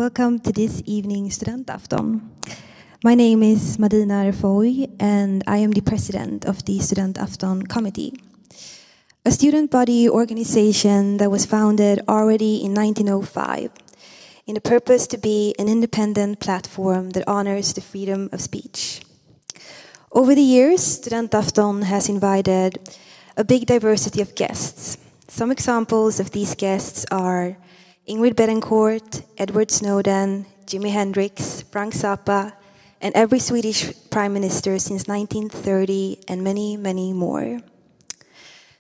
welcome to this evening's Studentafton. My name is Madina Refoy, and I am the president of the Studentafton committee, a student body organization that was founded already in 1905, in the purpose to be an independent platform that honors the freedom of speech. Over the years, Studentafton has invited a big diversity of guests. Some examples of these guests are Ingrid Betancourt, Edward Snowden, Jimi Hendrix, Frank Zappa, and every Swedish prime minister since 1930, and many, many more.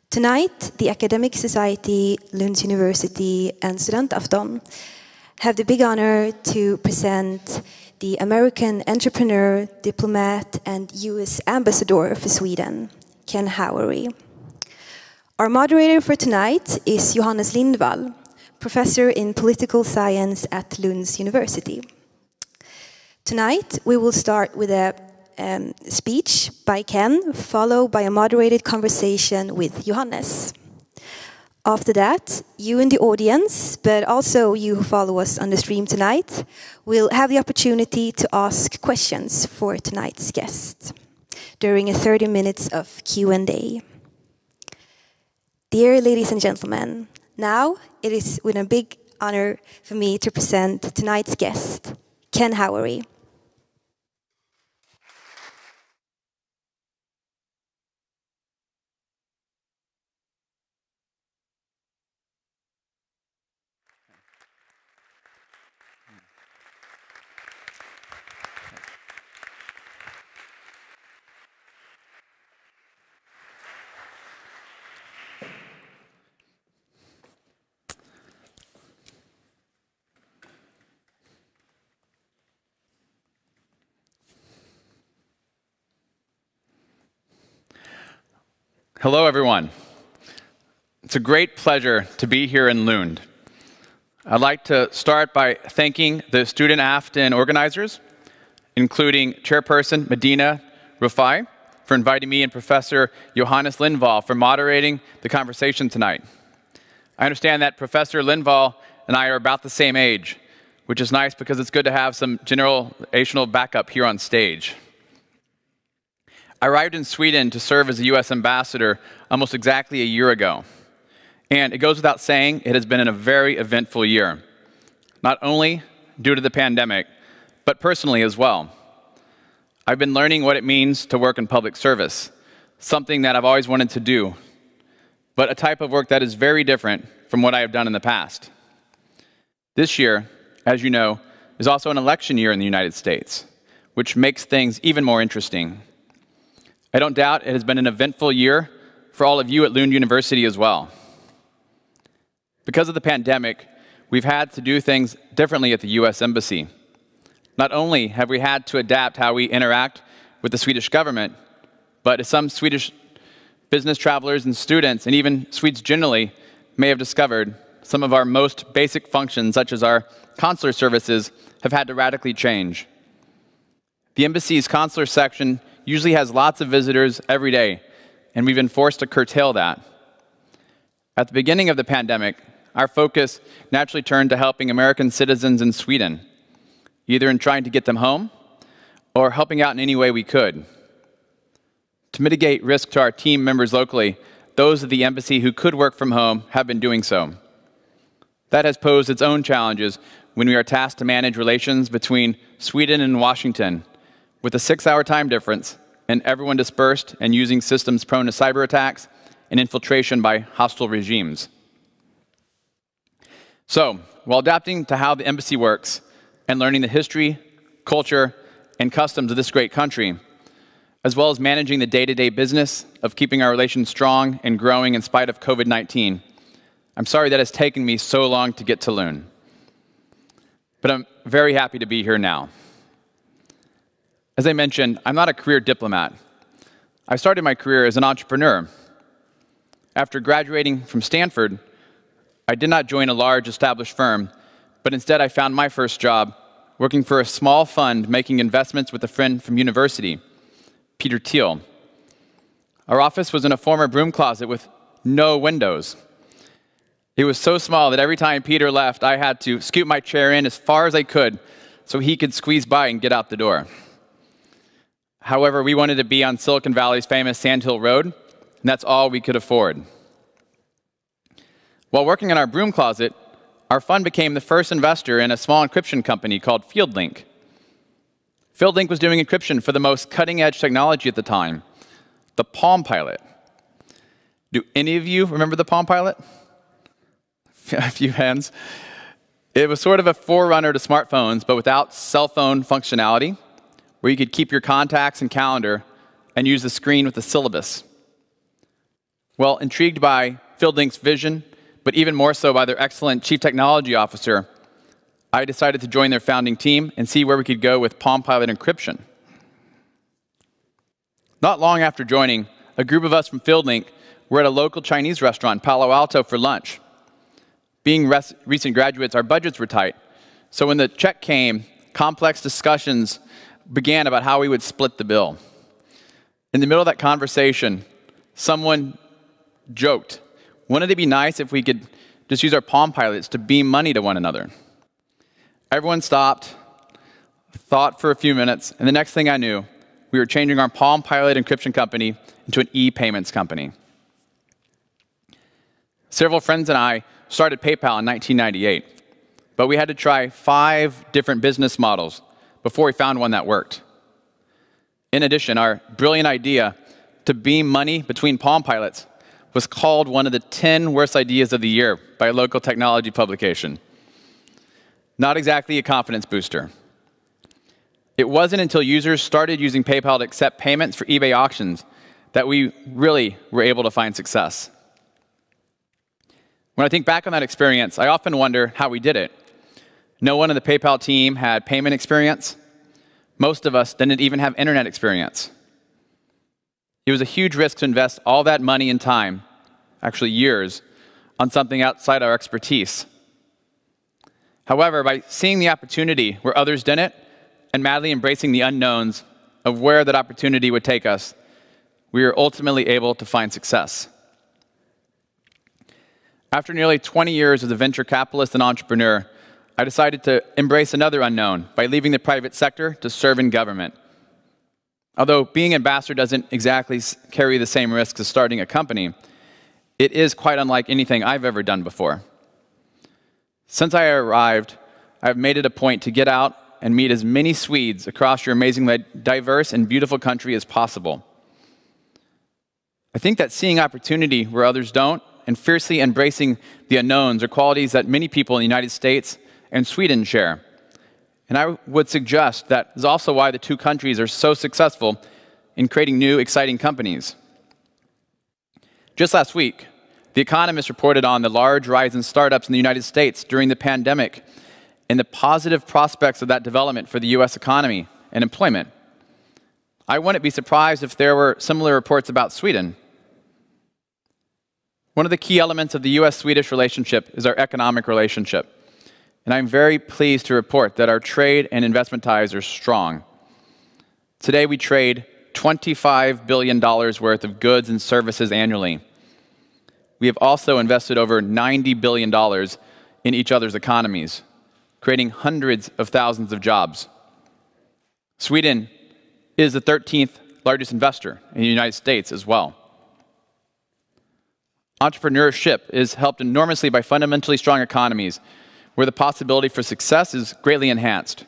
Tonight, the Academic Society, Lund University, and Studentafton have the big honor to present the American entrepreneur, diplomat, and US ambassador for Sweden, Ken Howery. Our moderator for tonight is Johannes Lindvall, professor in political science at Lund University. Tonight, we will start with a speech by Ken, followed by a moderated conversation with Johannes. After that, you in the audience, but also you who follow us on the stream tonight, will have the opportunity to ask questions for tonight's guest during a 30 minutes of Q&A. Dear ladies and gentlemen, now it is with a big honor for me to present tonight's guest, Ken Howery. Hello, everyone. It's a great pleasure to be here in Lund. I'd like to start by thanking the Studentafton organizers, including Chairperson Madina Refoy for inviting me and Professor Johannes Lindvall for moderating the conversation tonight. I understand that Professor Lindvall and I are about the same age, which is nice because it's good to have some generational backup here on stage. I arrived in Sweden to serve as a U.S. ambassador almost exactly a year ago. And it goes without saying, it has been a very eventful year, not only due to the pandemic, but personally as well. I've been learning what it means to work in public service, something that I've always wanted to do, but a type of work that is very different from what I have done in the past. This year, as you know, is also an election year in the United States, which makes things even more interesting. I don't doubt it has been an eventful year for all of you at Lund University as well. Because of the pandemic, we've had to do things differently at the U.S. Embassy. Not only have we had to adapt how we interact with the Swedish government, but as some Swedish business travelers and students, and even Swedes generally, may have discovered, some of our most basic functions, such as our consular services, have had to radically change. The embassy's consular section usually has lots of visitors every day, and we've been forced to curtail that. At the beginning of the pandemic, our focus naturally turned to helping American citizens in Sweden, either in trying to get them home or helping out in any way we could. To mitigate risk to our team members locally, those of the embassy who could work from home have been doing so. That has posed its own challenges when we are tasked to manage relations between Sweden and Washington, with a 6-hour time difference, and everyone dispersed and using systems prone to cyber attacks and infiltration by hostile regimes. So, while adapting to how the embassy works and learning the history, culture, and customs of this great country, as well as managing the day-to-day business of keeping our relations strong and growing in spite of COVID-19, I'm sorry that it's taken me so long to get to Lund. But I'm very happy to be here now. As I mentioned, I'm not a career diplomat. I started my career as an entrepreneur. After graduating from Stanford, I did not join a large established firm, but instead I found my first job working for a small fund making investments with a friend from university, Peter Thiel. Our office was in a former broom closet with no windows. It was so small that every time Peter left, I had to scoot my chair in as far as I could so he could squeeze by and get out the door. However, we wanted to be on Silicon Valley's famous Sand Hill Road, and that's all we could afford. While working in our broom closet, our fund became the first investor in a small encryption company called FieldLink. FieldLink was doing encryption for the most cutting-edge technology at the time, the Palm Pilot. Do any of you remember the Palm Pilot? A few hands. It was sort of a forerunner to smartphones, but without cell phone functionality, where you could keep your contacts and calendar and use the screen with the syllabus. Well, intrigued by FieldLink's vision, but even more so by their excellent chief technology officer, I decided to join their founding team and see where we could go with Palm Pilot encryption. Not long after joining, a group of us from FieldLink were at a local Chinese restaurant in Palo Alto for lunch. Being recent graduates, our budgets were tight. So when the check came, complex discussions began about how we would split the bill. In the middle of that conversation, someone joked, "Wouldn't it be nice if we could just use our Palm Pilots to beam money to one another?" Everyone stopped, thought for a few minutes, and the next thing I knew, we were changing our Palm Pilot encryption company into an e-payments company. Several friends and I started PayPal in 1998, but we had to try 5 different business models before we found one that worked. In addition, our brilliant idea to beam money between Palm Pilots was called one of the 10 worst ideas of the year by a local technology publication. Not exactly a confidence booster. It wasn't until users started using PayPal to accept payments for eBay auctions that we really were able to find success. When I think back on that experience, I often wonder how we did it. No one on the PayPal team had payment experience. Most of us didn't even have internet experience. It was a huge risk to invest all that money and time, actually years, on something outside our expertise. However, by seeing the opportunity where others didn't, and madly embracing the unknowns of where that opportunity would take us, we were ultimately able to find success. After nearly 20 years as a venture capitalist and entrepreneur, I decided to embrace another unknown by leaving the private sector to serve in government. Although being ambassador doesn't exactly carry the same risks as starting a company, it is quite unlike anything I've ever done before. Since I arrived, I've made it a point to get out and meet as many Swedes across your amazingly diverse and beautiful country as possible. I think that seeing opportunity where others don't and fiercely embracing the unknowns are qualities that many people in the United States and Sweden share. And I would suggest that is also why the two countries are so successful in creating new, exciting companies. Just last week, The Economist reported on the large rise in startups in the United States during the pandemic and the positive prospects of that development for the U.S. economy and employment. I wouldn't be surprised if there were similar reports about Sweden. One of the key elements of the U.S.-Swedish relationship is our economic relationship. And I'm very pleased to report that our trade and investment ties are strong. Today we trade $25 billion worth of goods and services annually. We have also invested over $90 billion in each other's economies, creating hundreds of thousands of jobs. Sweden is the 13th largest investor in the United States as well. Entrepreneurship is helped enormously by fundamentally strong economies, where the possibility for success is greatly enhanced.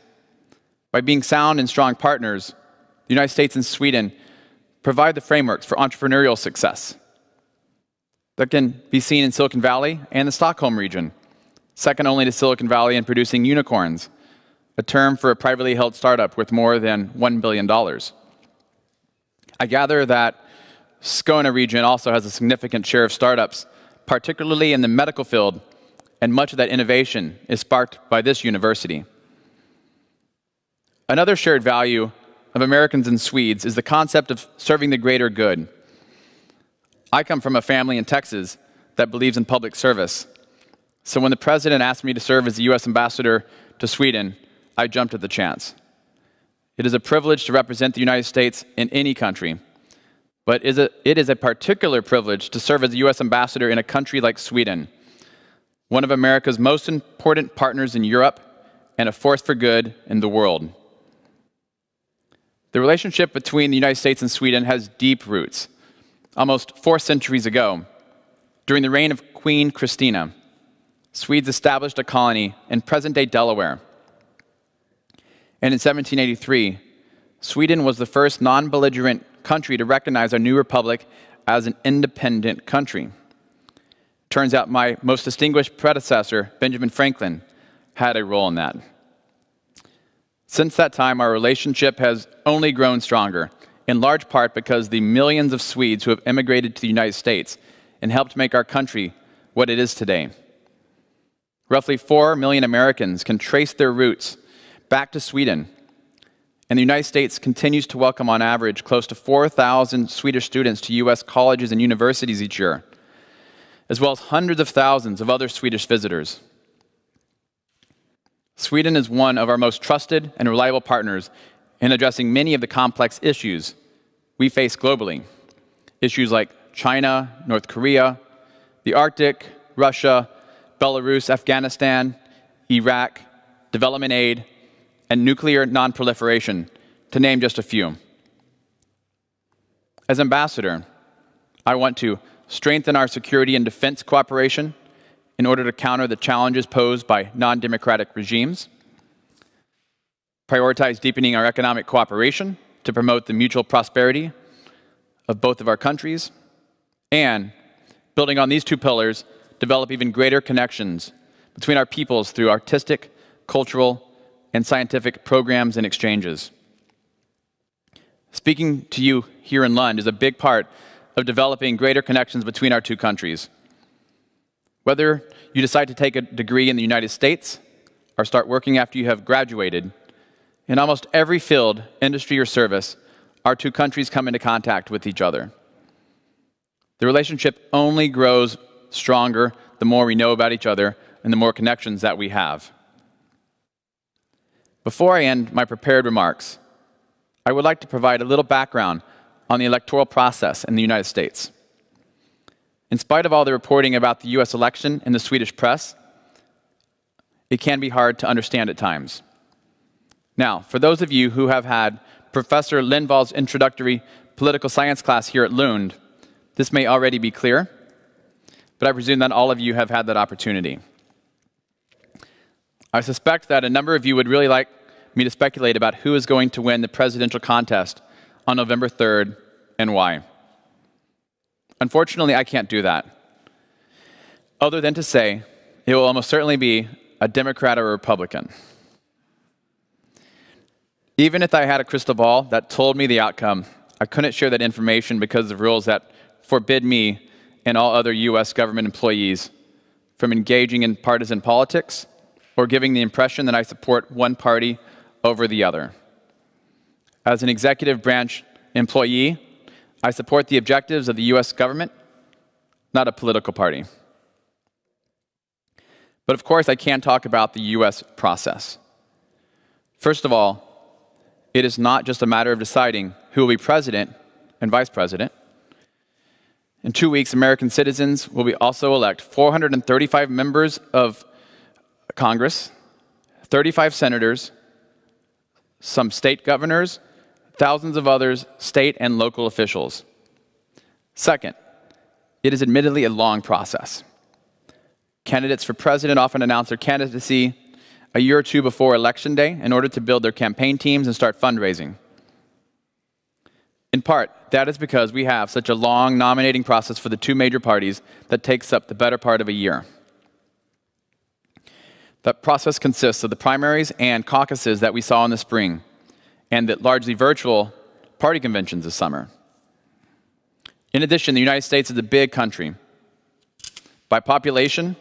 By being sound and strong partners, the United States and Sweden provide the frameworks for entrepreneurial success. That can be seen in Silicon Valley and the Stockholm region, second only to Silicon Valley in producing unicorns, a term for a privately held startup with more than $1 billion. I gather that Skåne region also has a significant share of startups, particularly in the medical field, and much of that innovation is sparked by this university. Another shared value of Americans and Swedes is the concept of serving the greater good. I come from a family in Texas that believes in public service. So when the president asked me to serve as the U.S. ambassador to Sweden, I jumped at the chance. It is a privilege to represent the United States in any country, but it is a particular privilege to serve as the U.S. ambassador in a country like Sweden, one of America's most important partners in Europe, and a force for good in the world. The relationship between the United States and Sweden has deep roots. Almost 4 centuries ago, during the reign of Queen Christina, Swedes established a colony in present-day Delaware. And in 1783, Sweden was the first non-belligerent country to recognize our new republic as an independent country. Turns out my most distinguished predecessor, Benjamin Franklin, had a role in that. Since that time, our relationship has only grown stronger, in large part because the millions of Swedes who have immigrated to the United States and helped make our country what it is today. Roughly 4 million Americans can trace their roots back to Sweden, and the United States continues to welcome on average close to 4,000 Swedish students to U.S. colleges and universities each year, as well as hundreds of thousands of other Swedish visitors. Sweden is one of our most trusted and reliable partners in addressing many of the complex issues we face globally. Issues like China, North Korea, the Arctic, Russia, Belarus, Afghanistan, Iraq, development aid, and nuclear non-proliferation, to name just a few. As ambassador, I want to strengthen our security and defense cooperation in order to counter the challenges posed by non-democratic regimes, prioritize deepening our economic cooperation to promote the mutual prosperity of both of our countries, and, building on these 2 pillars, develop even greater connections between our peoples through artistic, cultural, and scientific programs and exchanges. Speaking to you here in Lund is a big part of developing greater connections between our 2 countries. Whether you decide to take a degree in the United States or start working after you have graduated, in almost every field, industry, or service, our 2 countries come into contact with each other. The relationship only grows stronger the more we know about each other and the more connections that we have. Before I end my prepared remarks, I would like to provide a little background on the electoral process in the United States. In spite of all the reporting about the US election in the Swedish press, it can be hard to understand at times. Now, for those of you who have had Professor Lindvall's introductory political science class here at Lund, this may already be clear, but I presume that all of you have had that opportunity. I suspect that a number of you would really like me to speculate about who is going to win the presidential contest on November 3rd and why. Unfortunately, I can't do that, other than to say it will almost certainly be a Democrat or a Republican. Even if I had a crystal ball that told me the outcome, I couldn't share that information because of rules that forbid me and all other U.S. government employees from engaging in partisan politics or giving the impression that I support one party over the other. As an executive branch employee, I support the objectives of the U.S. government, not a political party. But of course, I can talk about the U.S. process. First of all, it is not just a matter of deciding who will be president and vice president. In 2 weeks, American citizens will be also elect 435 members of Congress, 35 senators, some state governors, thousands of others, state and local officials. Second, it is admittedly a long process. Candidates for president often announce their candidacy a year or 2 before Election Day in order to build their campaign teams and start fundraising. In part, that is because we have such a long nominating process for the 2 major parties that takes up the better part of a year. That process consists of the primaries and caucuses that we saw in the spring, and the largely virtual party conventions this summer. In addition, the United States is a big country. By population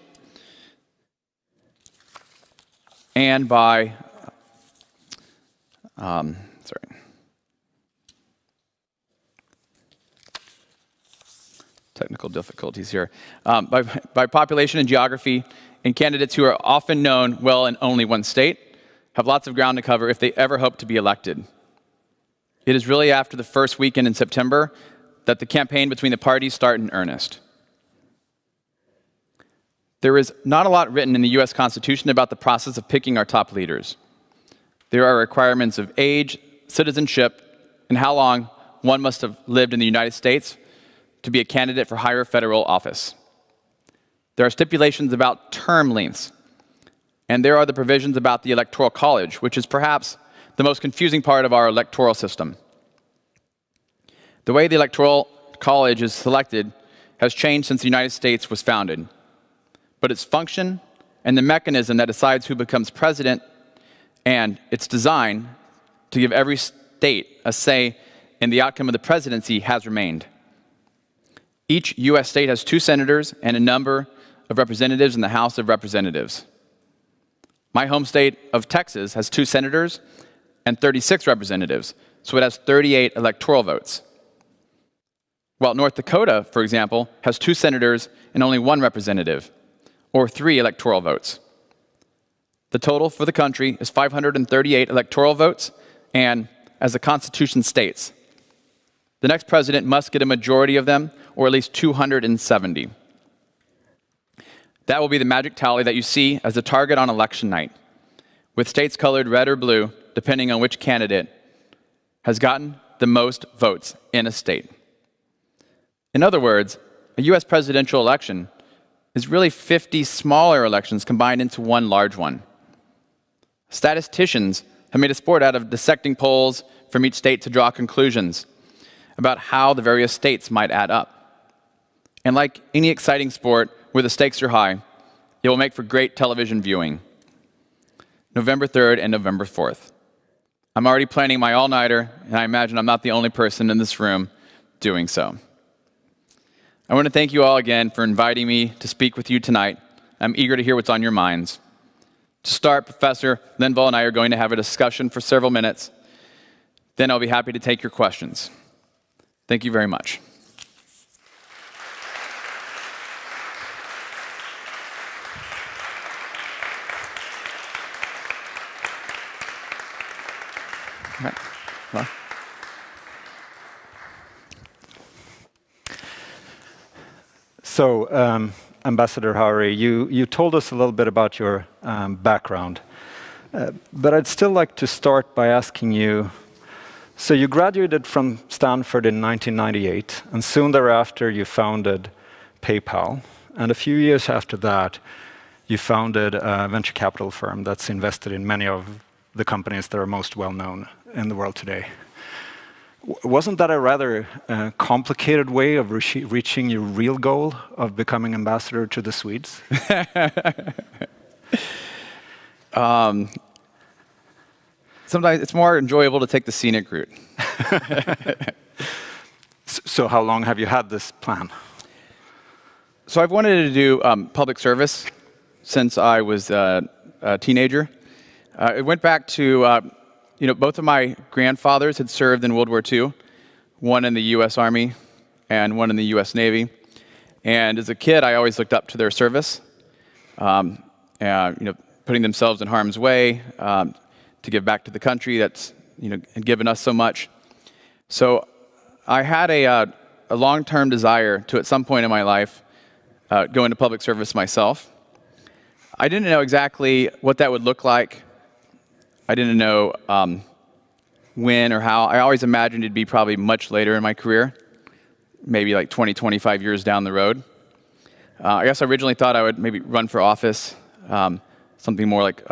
and by technical difficulties here. By population and geography, and candidates who are often known well in only one state have lots of ground to cover if they ever hope to be elected. It is really after the first weekend in September that the campaign between the parties start in earnest. There is not a lot written in the US Constitution about the process of picking our top leaders. There are requirements of age, citizenship, and how long one must have lived in the United States to be a candidate for higher federal office. There are stipulations about term lengths, and there are the provisions about the Electoral College, which is perhaps the most confusing part of our electoral system. The way the Electoral College is selected has changed since the United States was founded, but its function and the mechanism that decides who becomes president and its design to give every state a say in the outcome of the presidency has remained. Each U.S. state has 2 senators and a number of representatives in the House of Representatives. My home state of Texas has 2 senators and 36 representatives, so it has 38 electoral votes. While North Dakota, for example, has 2 senators and only 1 representative, or 3 electoral votes. The total for the country is 538 electoral votes, and as the Constitution states, the next president must get a majority of them, or at least 270. That will be the magic tally that you see as the target on election night, with states colored red or blue, depending on which candidate has gotten the most votes in a state. In other words, a US presidential election is really 50 smaller elections combined into one large one. Statisticians have made a sport out of dissecting polls from each state to draw conclusions about how the various states might add up. And like any exciting sport where the stakes are high, it will make for great television viewing. November 3rd and November 4th. I'm already planning my all-nighter, and I imagine I'm not the only person in this room doing so. I want to thank you all again for inviting me to speak with you tonight. I'm eager to hear what's on your minds. To start, Professor Linvall and I are going to have a discussion for several minutes. Then I'll be happy to take your questions. Thank you very much. All right. Well. So, Ambassador Howery, you told us a little bit about your background, but I'd still like to start by asking you, so you graduated from Stanford in 1998, and soon thereafter you founded PayPal, and a few years after that you founded a venture capital firm that's invested in many of the companies that are most well known in the world today. Wasn't that a rather complicated way of reaching your real goal of becoming ambassador to the Swedes? Sometimes it's more enjoyable to take the scenic route. So how long have you had this plan? So I've wanted to do public service since I was a teenager. It went back to both of my grandfathers had served in World War II, one in the U.S. Army and one in the U.S. Navy. And as a kid, I always looked up to their service, putting themselves in harm's way to give back to the country that's had given us so much. So I had a long-term desire to, at some point in my life, go into public service myself. I didn't know exactly what that would look like. I didn't know when or how. I always imagined it'd be probably much later in my career, maybe like 20, 25 years down the road. I guess I originally thought I would maybe run for office, something more like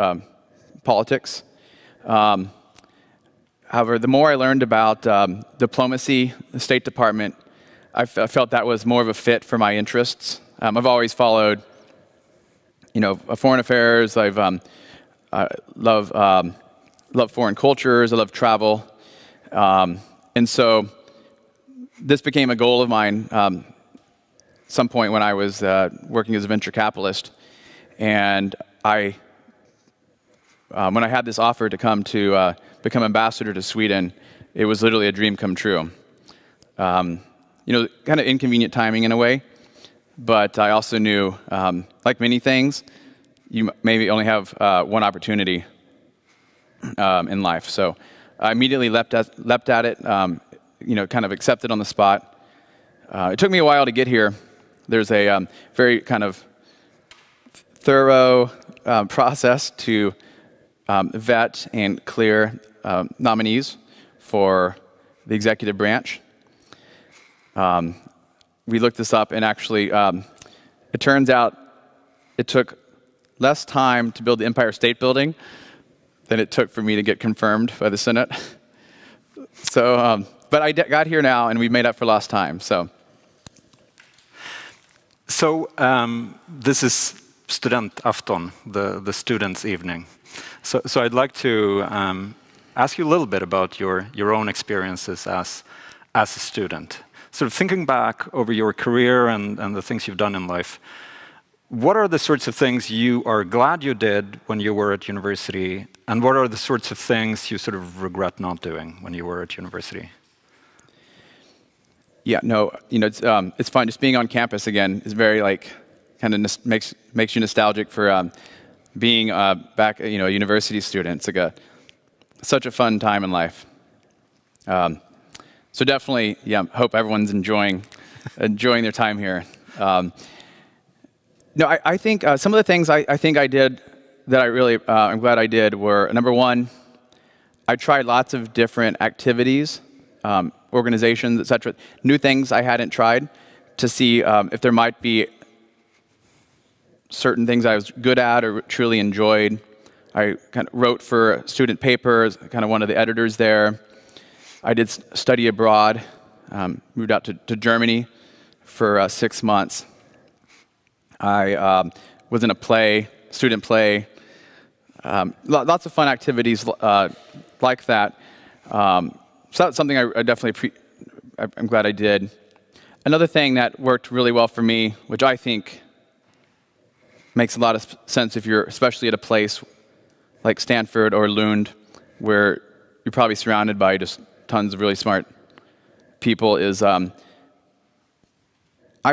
politics. However, the more I learned about diplomacy, the State Department, I felt that was more of a fit for my interests. I've always followed, foreign affairs. I love foreign cultures. I love travel, and so this became a goal of mine. Some point when I was working as a venture capitalist, and when I had this offer to come to become ambassador to Sweden, it was literally a dream come true. Kind of inconvenient timing in a way, but I also knew, like many things, you maybe only have one opportunity in life. So I immediately leapt at it, kind of accepted on the spot. It took me a while to get here. There's a very kind of thorough process to vet and clear nominees for the executive branch. We looked this up, and actually, it turns out it took less time to build the Empire State Building than it took for me to get confirmed by the Senate. So, but I got here now, and we've made up for lost time. So this is Studentafton, the students' evening. So I'd like to ask you a little bit about your own experiences as a student. Sort of thinking back over your career and the things you've done in life, what are the sorts of things you are glad you did when you were at university, and what are the sorts of things you sort of regret not doing when you were at university? Yeah, no, it's fun. Just being on campus again is very kind of makes you nostalgic for being back, a university student. It's like such a fun time in life. So definitely, yeah, hope everyone's enjoying their time here. No, I think some of the things I think I did that I really I'm glad I did were, number one, I tried lots of different activities, organizations, etc. New things I hadn't tried to see if there might be certain things I was good at or truly enjoyed. I kind of wrote for student papers, kind of one of the editors there. I did study abroad, moved out to Germany for 6 months. I was in a play, student play, lots of fun activities like that. So that's something I definitely, I'm glad I did. Another thing that worked really well for me, which I think makes a lot of sense if you're especially at a place like Stanford or Lund, where you're probably surrounded by just tons of really smart people, is I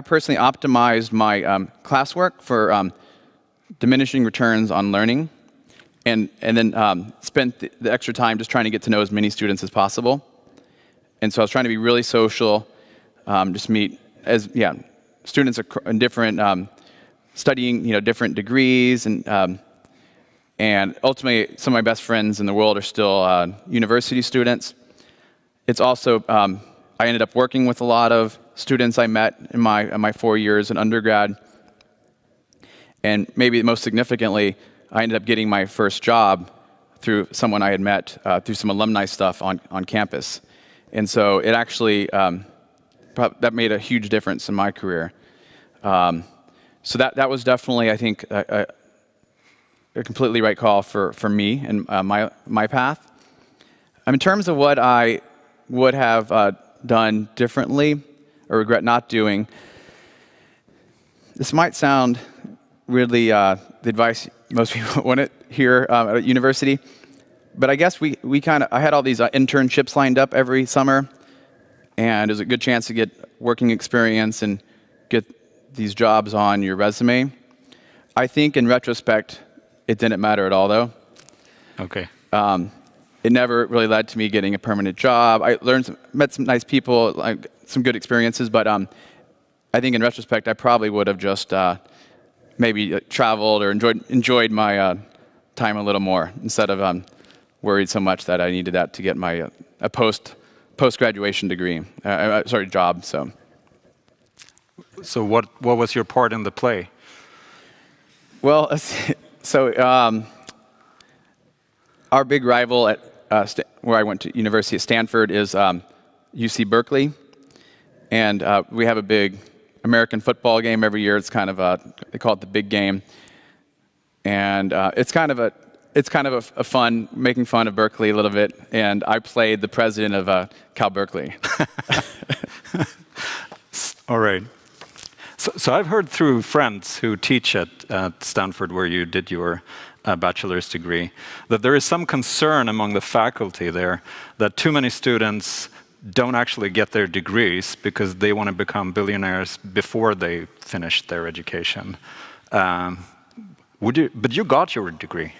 personally optimized my classwork for diminishing returns on learning, and then spent the extra time just trying to get to know as many students as possible. And so I was trying to be really social, just meet students in different studying different degrees, and ultimately some of my best friends in the world are still university students. It's also I ended up working with a lot of students I met in my 4 years in undergrad, and maybe most significantly, I ended up getting my first job through someone I had met through some alumni stuff on campus, and so it actually that made a huge difference in my career. So that was definitely, I think, a completely right call for me and my path. In terms of what I would have done differently or regret not doing, this might sound really the advice most people want to hear at university, but I guess I had all these internships lined up every summer, and it was a good chance to get working experience and get these jobs on your resume. I think in retrospect, it didn't matter at all, though. Okay. It never really led to me getting a permanent job. I met some nice people, some good experiences, but I think in retrospect, I probably would have just maybe traveled or enjoyed my time a little more instead of worried so much that I needed that to get my a post-graduation degree, job. So what was your part in the play? Well, so our big rival at where I went to university at Stanford is UC Berkeley, and we have a big American football game every year. It's kind of they call it the big game, and it's kind of a fun, making fun of Berkeley a little bit. And I played the president of Cal Berkeley. All right. So I've heard through friends who teach at Stanford, where you did your bachelor's degree, that there is some concern among the faculty there that too many students don't actually get their degrees because they want to become billionaires before they finish their education. But you got your degree.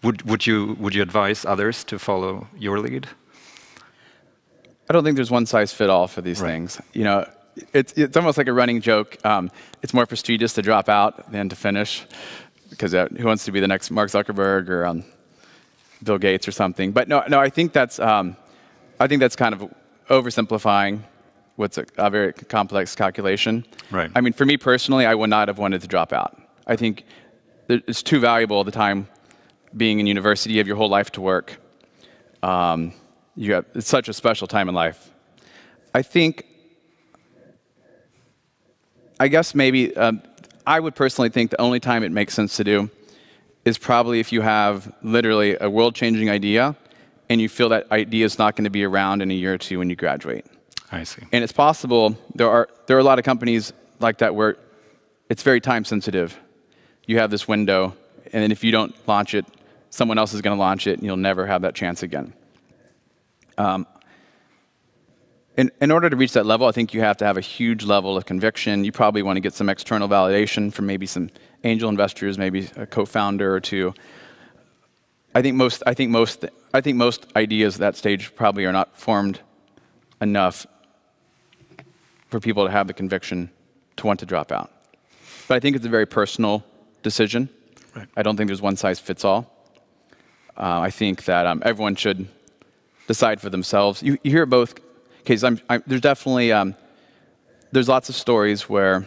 Would you advise others to follow your lead? I don't think there's one size fit all for these things. it's almost like a running joke. It's more prestigious to drop out than to finish, because who wants to be the next Mark Zuckerberg or Bill Gates or something? But no, I think that's kind of oversimplifying what's a very complex calculation. Right. I mean, for me personally, I would not have wanted to drop out. I think it's too valuable the time being in university. You have your whole life to work. It's such a special time in life. I guess maybe I would personally think the only time it makes sense to do is probably if you have literally a world-changing idea and you feel that idea is not going to be around in a year or two when you graduate. I see. And it's possible, there are a lot of companies like that where it's very time sensitive. You have this window, and then if you don't launch it, someone else is going to launch it, and you'll never have that chance again. In order to reach that level, I think you have to have a huge level of conviction. You probably want to get some external validation from maybe some angel investors, maybe a co-founder or two. I think most ideas at that stage probably are not formed enough for people to have the conviction to want to drop out. But I think it's a very personal decision. Right. I don't think there's one size fits all. I think that everyone should decide for themselves. You hear both cases. There's definitely there's lots of stories where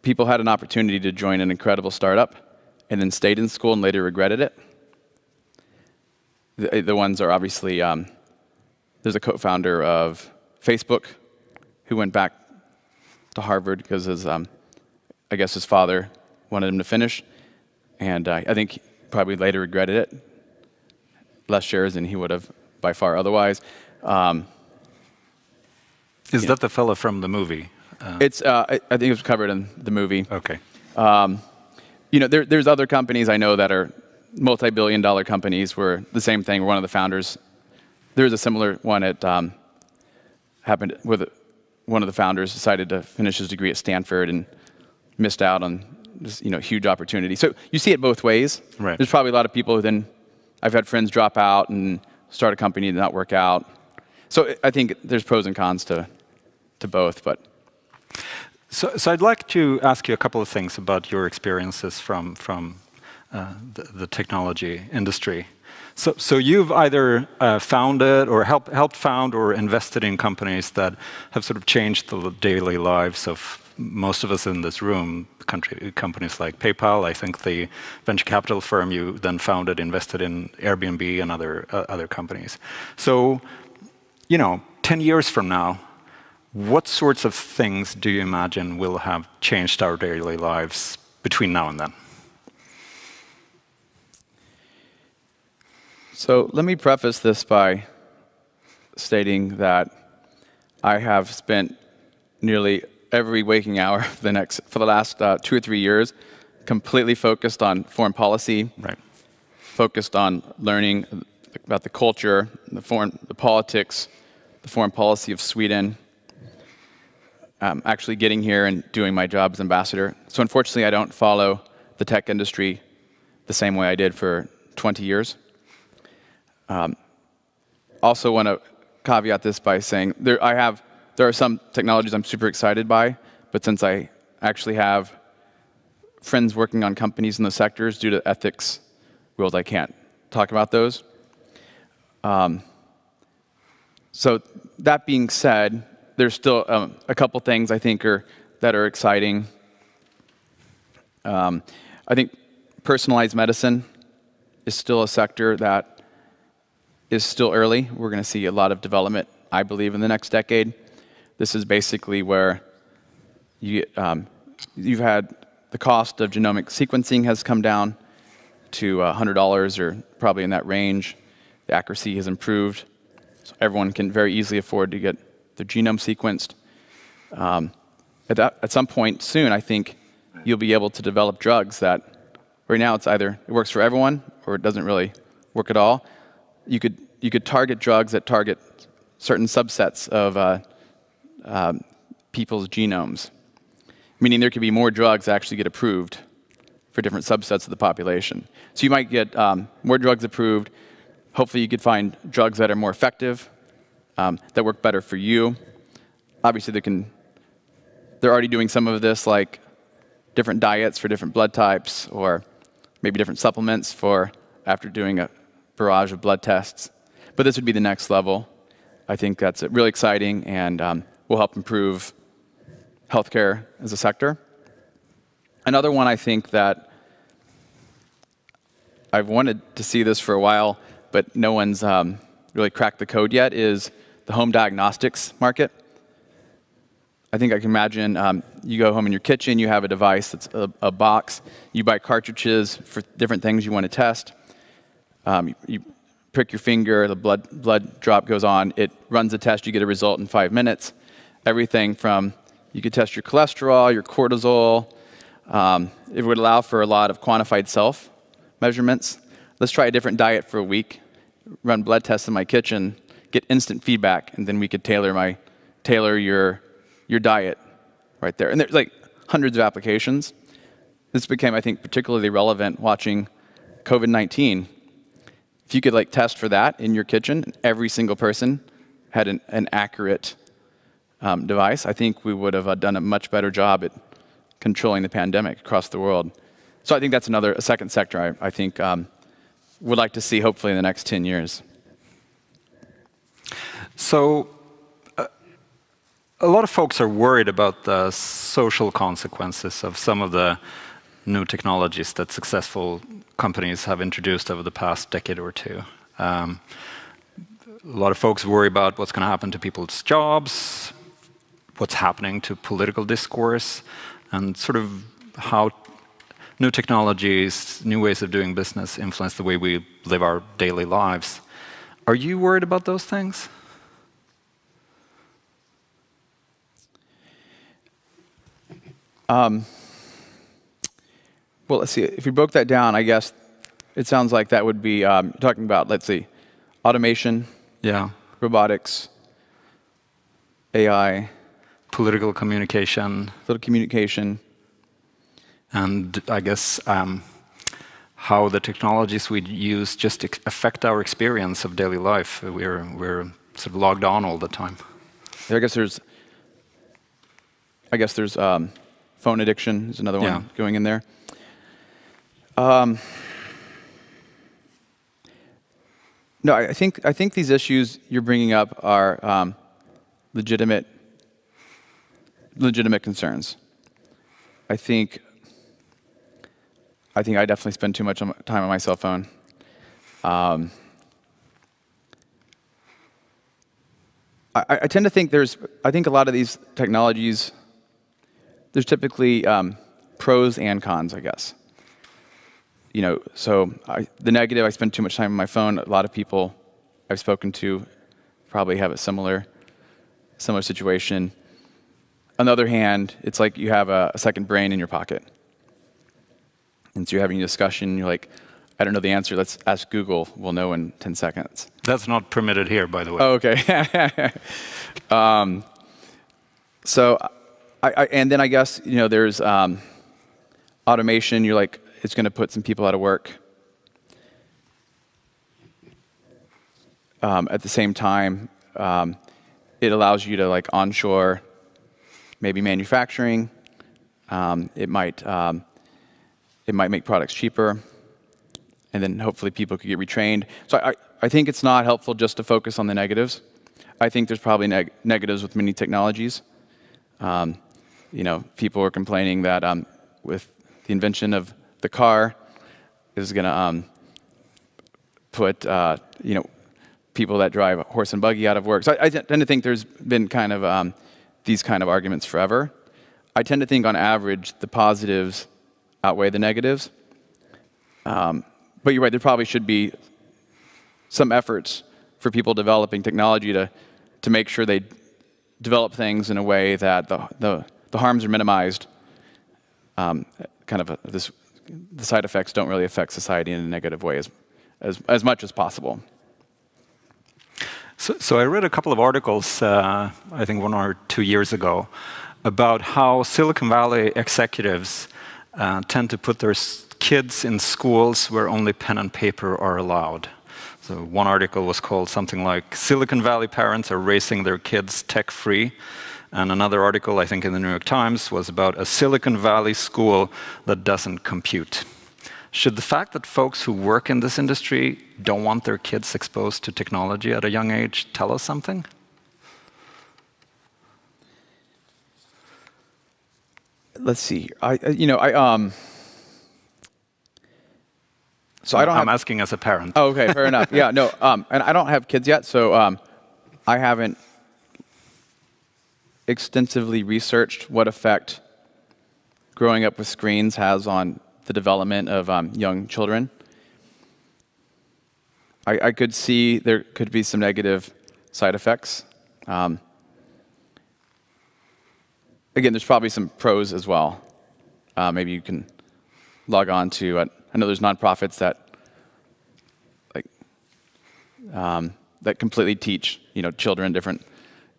people had an opportunity to join an incredible startup and then stayed in school and later regretted it. The ones are obviously, there's a co-founder of Facebook who went back to Harvard because I guess his father wanted him to finish. And I think he probably later regretted it. Less shares than he would have by far otherwise. Is that the fellow from the movie? I think it was covered in the movie. Okay. There's other companies I know that are multi-billion-dollar companies where the same thing. One of the founders, there's a similar one happened with one of the founders decided to finish his degree at Stanford and missed out on this, huge opportunity. So you see it both ways. Right. There's probably a lot of people who then, I've had friends drop out and start a company and not work out. So I think there's pros and cons to both, but. So I'd like to ask you a couple of things about your experiences from the technology industry. So you've either founded or helped found or invested in companies that have sort of changed the daily lives of most of us in this room. Companies like PayPal, I think the venture capital firm you then founded invested in Airbnb and other companies. So, 10 years from now, what sorts of things do you imagine will have changed our daily lives between now and then? So let me preface this by stating that I have spent nearly every waking hour for the last 2 or 3 years completely focused on foreign policy, right. Focused on learning about the culture, the politics, the foreign policy of Sweden, actually getting here and doing my job as ambassador. So unfortunately, I don't follow the tech industry the same way I did for 20 years. Also want to caveat this by saying there are some technologies I'm super excited by, but since I actually have friends working on companies in those sectors, due to ethics rules, I can't talk about those. So that being said, there's still a couple things I think that are exciting. I think personalized medicine is still a sector that is still early. We're going to see a lot of development, I believe, in the next decade. This is basically where you've had the cost of genomic sequencing has come down to $100 or probably in that range. The accuracy has improved. So everyone can very easily afford to get their genome sequenced. At some point soon, I think you'll be able to develop drugs that right now it works for everyone or it doesn't really work at all. You could target drugs that target certain subsets of people's genomes, meaning there could be more drugs that actually get approved for different subsets of the population. So you might get more drugs approved. Hopefully you could find drugs that are more effective that work better for you. Obviously, they're already doing some of this, like different diets for different blood types, or maybe different supplements for after doing a barrage of blood tests. But this would be the next level. I think that's really exciting and will help improve healthcare as a sector. Another one I think that I've wanted to see this for a while, but no one's really cracked the code yet, is the home diagnostics market. I think I can imagine you go home in your kitchen, you have a device that's a box, you buy cartridges for different things you want to test. You prick your finger, the blood drop goes on, it runs a test, you get a result in 5 minutes. Everything from, you could test your cholesterol, your cortisol. It would allow for a lot of quantified self measurements. Let's try a different diet for a week, run blood tests in my kitchen, get instant feedback, and then we could tailor your diet right there. And there's like hundreds of applications. This became, I think, particularly relevant watching COVID-19. If you could like test for that in your kitchen, and every single person had an accurate device, I think we would have done a much better job at controlling the pandemic across the world. So I think that's a second sector I think would like to see hopefully in the next 10 years. So a lot of folks are worried about the social consequences of some of the new technologies that successful companies have introduced over the past decade or two. A lot of folks worry about what's going to happen to people's jobs, what's happening to political discourse, and sort of how new technologies, new ways of doing business influence the way we live our daily lives. Are you worried about those things? Well, let's see. If we broke that down, I guess it sounds like that would be talking about, let's see, automation, robotics, AI, political communication, and I guess how the technologies we use just affect our experience of daily life. We're sort of logged on all the time. I guess there's phone addiction is another one going in there. No, I think these issues you're bringing up are legitimate concerns. I think I definitely spend too much time on my cell phone. I tend to think I think a lot of these technologies, there's typically pros and cons, I guess. You know, so the negative, I spend too much time on my phone. A lot of people I've spoken to probably have a similar situation. On the other hand, it's like you have a second brain in your pocket. And so you're having a discussion, you're like, I don't know the answer, let's ask Google, we'll know in 10 seconds. That's not permitted here, by the way. Oh, okay. So, and then I guess, you know, there's automation, you're like, it's going to put some people out of work. At the same time, it allows you to like onshore maybe manufacturing. It might make products cheaper, and then hopefully people could get retrained. So I think it's not helpful just to focus on the negatives. I think there's probably negatives with many technologies. You know, people are complaining that with the invention of the car is going to put you know, people that drive a horse and buggy out of work. So I tend to think there's been kind of these kind of arguments forever. I tend to think on average the positives outweigh the negatives. But you're right, there probably should be some efforts for people developing technology to make sure they develop things in a way that the harms are minimized. The side effects don't really affect society in a negative way as much as possible. So I read a couple of articles, I think 1 or 2 years ago, about how Silicon Valley executives tend to put their kids in schools where only pen and paper are allowed. So So one article was called something like Silicon Valley parents are raising their kids tech-free. And another article, I think in the New York Times, was about a Silicon Valley school that doesn't compute. Should the fact that folks who work in this industry don't want their kids exposed to technology at a young age tell us something? Let's see. So I don't. I'm asking as a parent. Oh, okay, fair enough. Yeah, no, and I don't have kids yet, so I haven't extensively researched what effect growing up with screens has on the development of young children. I could see there could be some negative side effects. Again, there's probably some pros as well. Maybe you can log on to, I know there's nonprofits that that completely teach children different.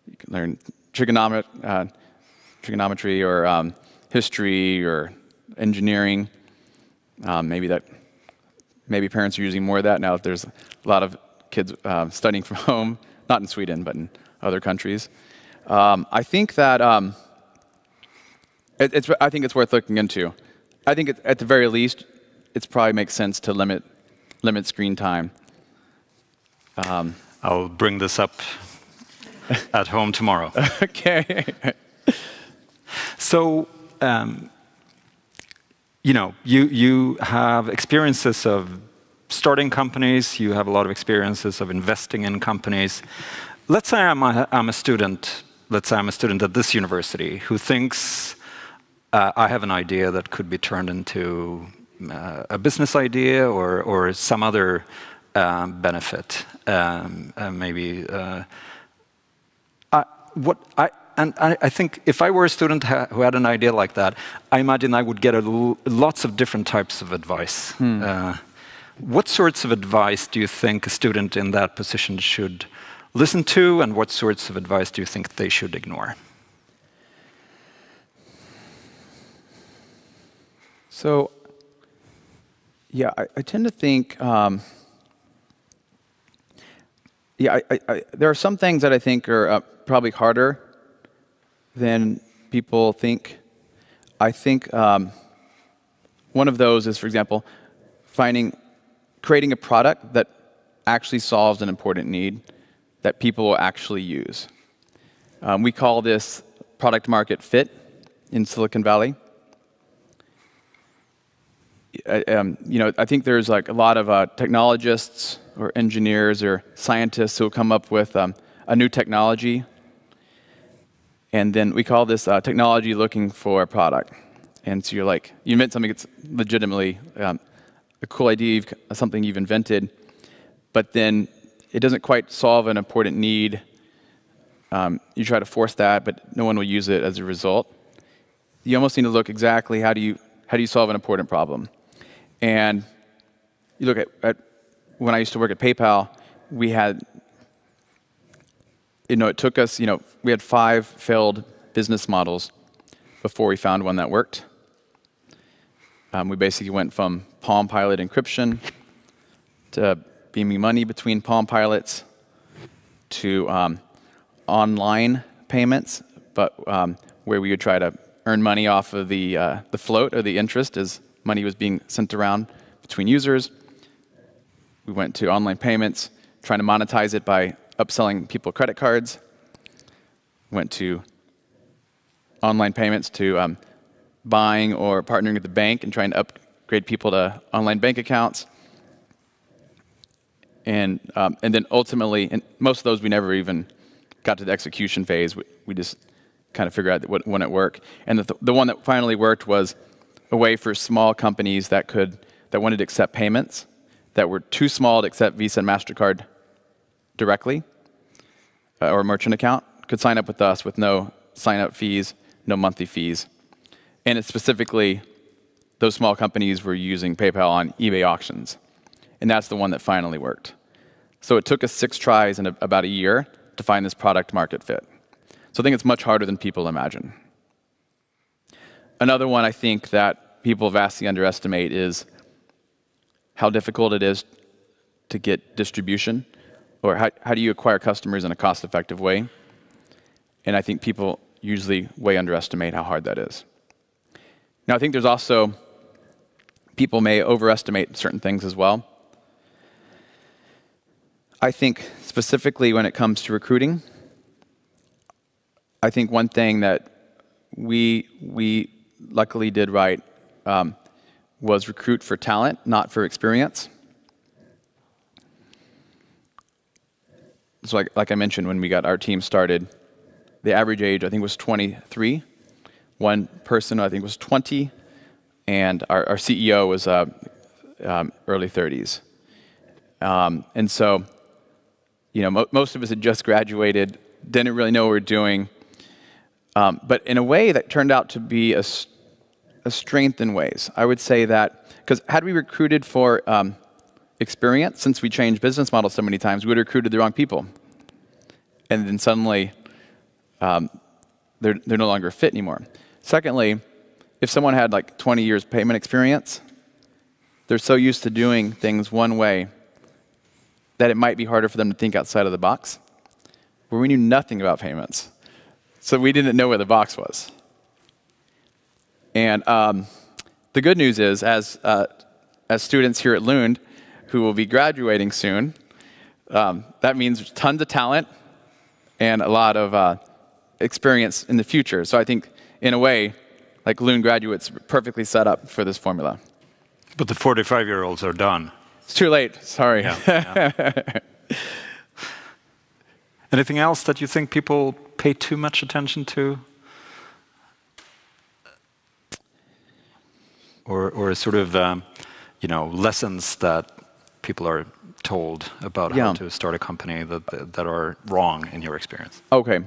You can learn trigonometry or history or engineering. Maybe parents are using more of that now that there's a lot of kids studying from home, not in Sweden, but in other countries. I think that I think it's worth looking into. I think at the very least, it probably makes sense to limit screen time. I'll bring this up at home tomorrow. Okay. So, you have experiences of starting companies. You have a lot of experiences of investing in companies. Let's say I'm a student. Let's say I'm a student at this university who thinks I have an idea that could be turned into a business idea or some other benefit. Maybe. I think if I were a student who had an idea like that, I imagine I would get lots of different types of advice. What sorts of advice do you think a student in that position should listen to, and what sorts of advice do you think they should ignore? So, yeah, I tend to think, there are some things that I think are probably harder than people think. I think one of those is, for example, creating a product that actually solves an important need that people will actually use. We call this product market fit in Silicon Valley. I think there's like a lot of technologists or engineers or scientists who will come up with a new technology, and then we call this technology looking for a product. And so you invent something that's legitimately a cool idea, something you've invented, but then it doesn't quite solve an important need. You try to force that, but no one will use it as a result. You almost need to look exactly how do you solve an important problem. And you look at when I used to work at PayPal, we had, it took us, we had 5 failed business models before we found one that worked. We basically went from Palm Pilot encryption to beaming money between Palm Pilots to online payments, but where we would try to earn money off of the float or the interest as money was being sent around between users. We went to online payments, trying to monetize it by upselling people credit cards. Went to online payments to buying or partnering with the bank and trying to upgrade people to online bank accounts. And then ultimately, and most of those we never even got to the execution phase. We just kind of figured out what wouldn't work. And the one that finally worked was a way for small companies that wanted to accept payments that were too small to accept Visa and MasterCard directly, or a merchant account, could sign up with us with no sign-up fees, no monthly fees. And it's specifically, those small companies were using PayPal on eBay auctions. And that's the one that finally worked. So it took us 6 tries in about a year to find this product market fit. So I think it's much harder than people imagine. Another one I think that people vastly underestimate is how difficult it is to get distribution, or how do you acquire customers in a cost-effective way? And I think people usually way underestimate how hard that is. Now, I think there's also, people may overestimate certain things as well. I think specifically when it comes to recruiting, I think one thing that we luckily did right was recruit for talent, not for experience. So like I mentioned, when we got our team started, the average age I think was 23. One person I think was 20, and our CEO was early 30s. And so, most of us had just graduated, didn't really know what we were doing. But in a way that turned out to be a strength in ways. I would say that, because had we recruited for experience, since we changed business models so many times, we would have recruited the wrong people. And then suddenly, they're no longer fit anymore. Secondly, if someone had like 20 years payment experience, they're so used to doing things one way that it might be harder for them to think outside of the box, where we knew nothing about payments. So we didn't know where the box was. And the good news is, as students here at Lund, who will be graduating soon, that means there's tons of talent and a lot of experience in the future. So I think, in a way, like Lund graduates are perfectly set up for this formula. But the 45-year-olds are done. It's too late, sorry. Yeah. Anything else that you think people pay too much attention to? Or sort of, lessons that people are told about how to start a company that are wrong in your experience? Okay.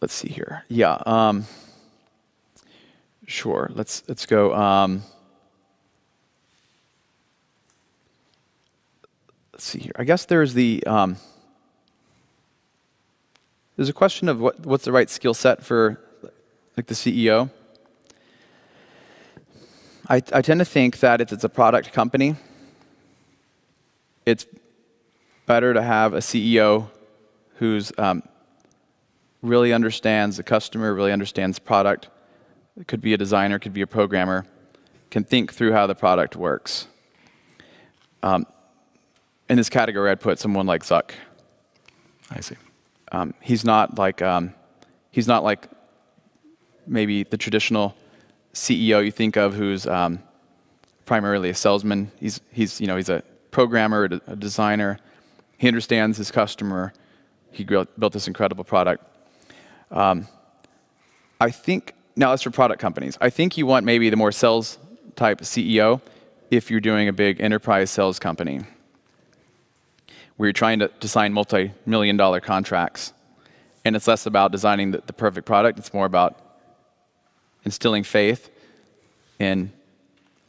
Let's see here. Yeah. Sure. Let's go. Let's see here. I guess there's there's a question of what's the right skill set for like the CEO. I tend to think that if it's a product company, it's better to have a CEO who's really understands the customer, really understands product. It could be a designer, could be a programmer, can think through how the product works. In this category, I'd put someone like Zuck. I see. He's not like maybe the traditional CEO you think of, who's primarily a salesman. He's a programmer, a designer. He understands his customer. He built this incredible product. I think, now that's for product companies. I think you want maybe the more sales type CEO if you're doing a big enterprise sales company, where you're trying to sign multi-million-dollar contracts. And it's less about designing the perfect product. It's more about instilling faith in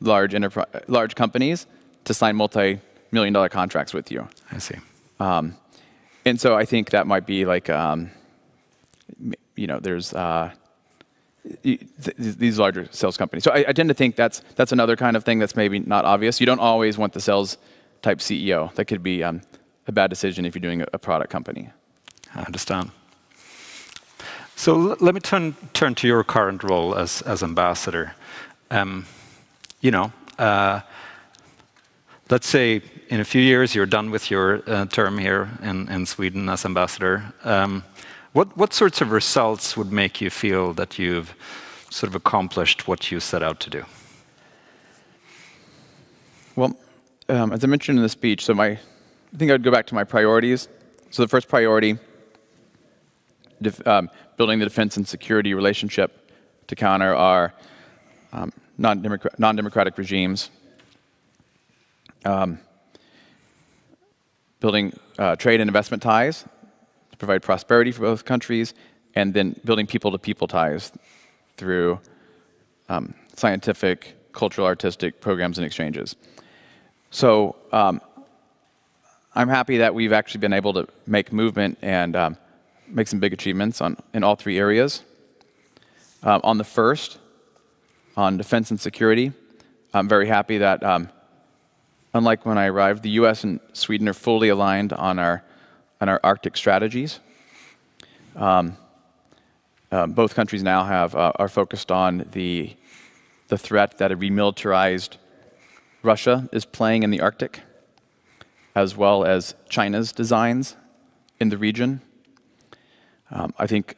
large companies to sign multi-million-dollar contracts with you. I see. And so I think that might be like, there's these larger sales companies. So I tend to think that's another kind of thing that's maybe not obvious. You don't always want the sales type CEO. That could be a bad decision if you're doing a product company. I understand. So let me turn to your current role as ambassador. Let's say in a few years you're done with your term here in Sweden as ambassador. What sorts of results would make you feel that you've sort of accomplished what you set out to do? Well, as I mentioned in the speech, I think I'd go back to my priorities. So the first priority, building the defense and security relationship to counter our non-democratic regimes. Building trade and investment ties to provide prosperity for both countries, and then building people-to-people ties through scientific, cultural, artistic programs and exchanges. So I'm happy that we've actually been able to make movement and make some big achievements in all three areas. On the first, on defense and security, I'm very happy that, unlike when I arrived, the US and Sweden are fully aligned on our Arctic strategies. Both countries now are focused on the threat that a remilitarized Russia is playing in the Arctic, as well as China's designs in the region. I think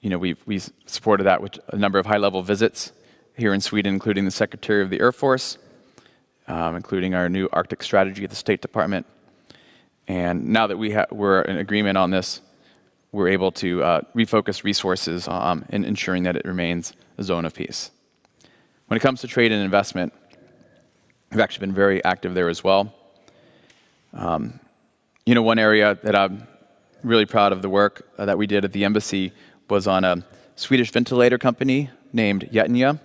we supported that with a number of high-level visits here in Sweden, including the Secretary of the Air Force, including our new Arctic strategy at the State Department. And now that we're in agreement on this, we're able to refocus resources in ensuring that it remains a zone of peace. When it comes to trade and investment, we've actually been very active there as well. One area that I'm really proud of the work that we did at the embassy was on a Swedish ventilator company named Jätnya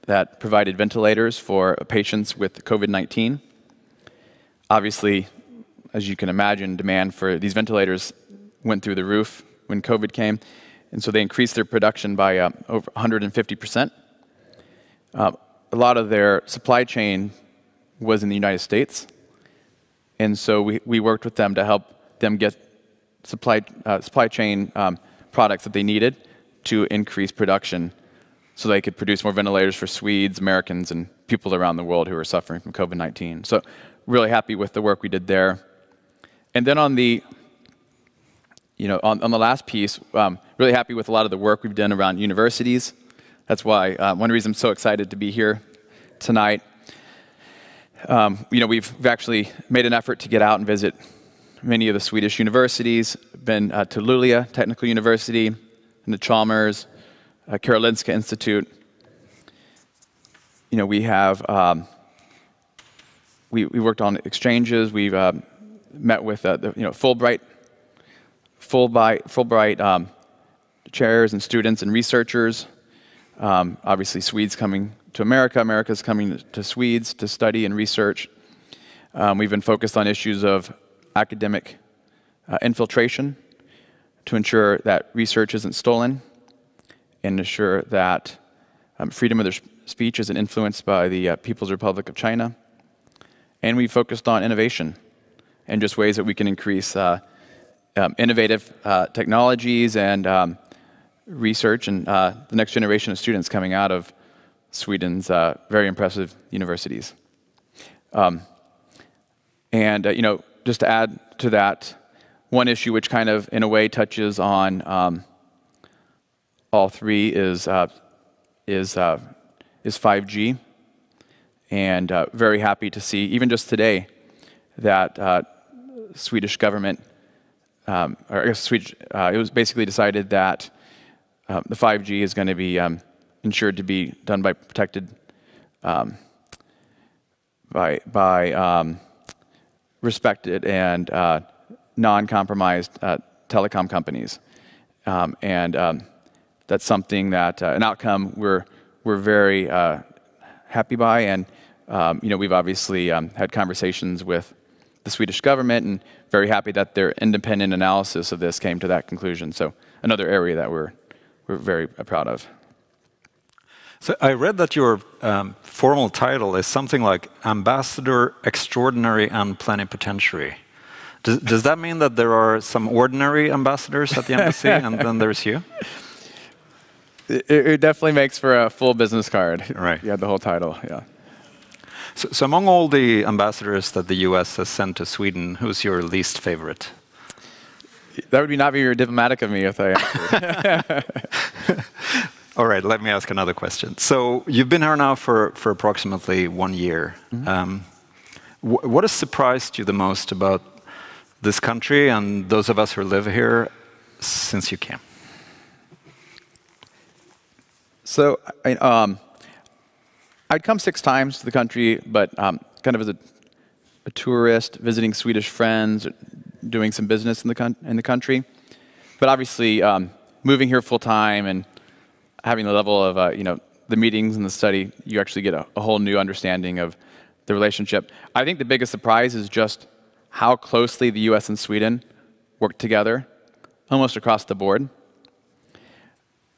that provided ventilators for patients with COVID-19. Obviously, as you can imagine, demand for these ventilators went through the roof when COVID came, and so they increased their production by over 150%. A lot of their supply chain was in the United States, and so we worked with them to help them get supply chain products that they needed to increase production so they could produce more ventilators for Swedes, Americans, and people around the world who are suffering from COVID-19. So really happy with the work we did there. And then on the last piece, really happy with a lot of the work we've done around universities. That's why one reason I'm so excited to be here tonight. We've actually made an effort to get out and visit many of the Swedish universities. Been to Luleå Technical University, and the Chalmers, Karolinska Institute. We have we worked on exchanges. We've met with Fulbright chairs and students and researchers. Obviously, Swedes coming to America, America's coming to Swedes to study and research. We've been focused on issues of academic infiltration to ensure that research isn't stolen and ensure that freedom of their speech isn't influenced by the People's Republic of China. And we focused on innovation and just ways that we can increase innovative technologies and research and the next generation of students coming out of Sweden's very impressive universities. Just to add to that, one issue which kind of, in a way, touches on all three is 5G. And very happy to see, even just today, that Swedish government, it was basically decided that the 5G is going to be ensured to be done by protected by respected and non-compromised telecom companies, and that's something that an outcome we're very happy by, and we've obviously had conversations with the Swedish government, and very happy that their independent analysis of this came to that conclusion. So another area that we're very proud of. So I read that your formal title is something like Ambassador Extraordinary and Plenipotentiary. Does that mean that there are some ordinary ambassadors at the embassy and then there's you? It definitely makes for a full business card. Right. You had the whole title, yeah. So among all the ambassadors that the US has sent to Sweden, who's your least favorite? That would not be very diplomatic of me if I answered. All right, let me ask another question. So you've been here now for approximately 1 year. Mm-hmm. What has surprised you the most about this country and those of us who live here since you came? So I'd come 6 times to the country, but kind of as a tourist, visiting Swedish friends, doing some business in the country. But obviously, moving here full time and having the level of the meetings and the study, you actually get a whole new understanding of the relationship. I think the biggest surprise is just how closely the U.S. and Sweden work together, almost across the board.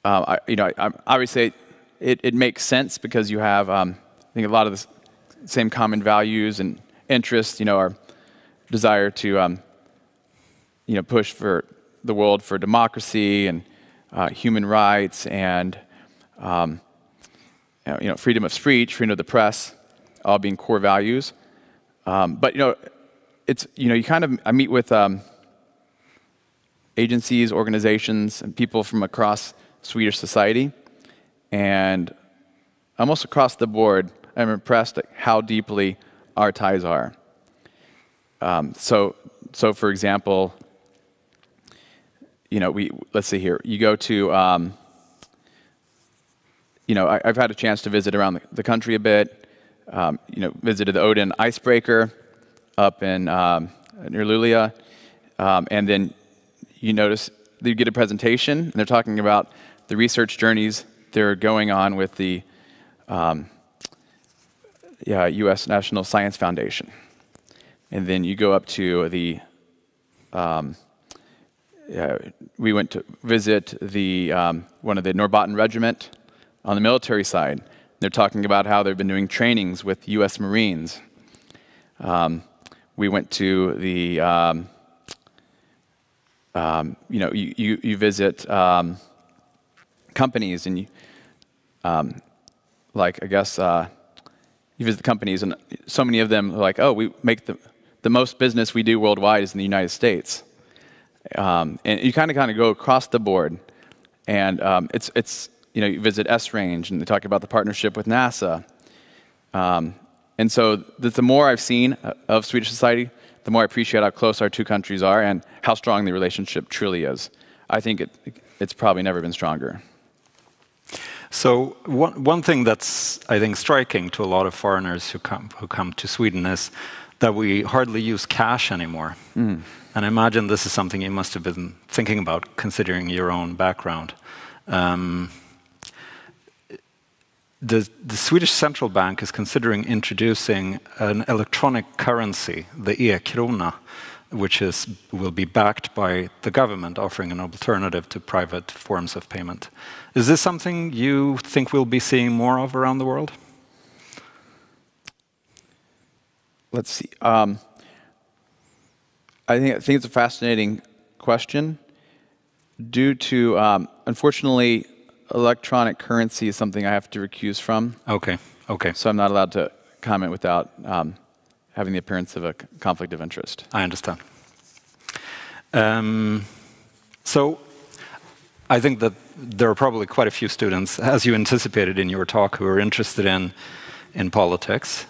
Obviously, it makes sense because you have, I think, a lot of the same common values and interests. Our desire to, push for the world for democracy and human rights and, freedom of speech, freedom of the press, all being core values. But it's I meet with agencies, organizations, and people from across Swedish society, and almost across the board, I'm impressed at how deeply our ties are. So for example, let's see here. You go to, I've had a chance to visit around the country a bit. Visited the Odin icebreaker up in near Luleå, and then you notice you get a presentation, and they're talking about the research journeys they're going on with the U.S. National Science Foundation. And then you go up to the, we went to visit the one of the Norrbotten Regiment on the military side. They're talking about how they've been doing trainings with U.S. Marines. We went to the, you visit companies, and you, you visit companies, and so many of them are like, oh, we make the most business we do worldwide is in the United States. And you kind of go across the board, and it's you visit S-Range, and they talk about the partnership with NASA. And so the more I've seen of Swedish society, the more I appreciate how close our two countries are and how strong the relationship truly is. I think it's probably never been stronger. So one thing that's, I think, striking to a lot of foreigners who come to Sweden is that we hardly use cash anymore. Mm. And I imagine this is something you must have been thinking about, considering your own background. The Swedish Central Bank is considering introducing an electronic currency, the e-krona, which will be backed by the government, offering an alternative to private forms of payment. Is this something you think we'll be seeing more of around the world? Let's see. I think it's a fascinating question. Due to, unfortunately, electronic currency is something I have to recuse from. Okay. So I'm not allowed to comment without having the appearance of a conflict of interest. I understand. So I think that there are probably quite a few students, as you anticipated in your talk, who are interested in politics.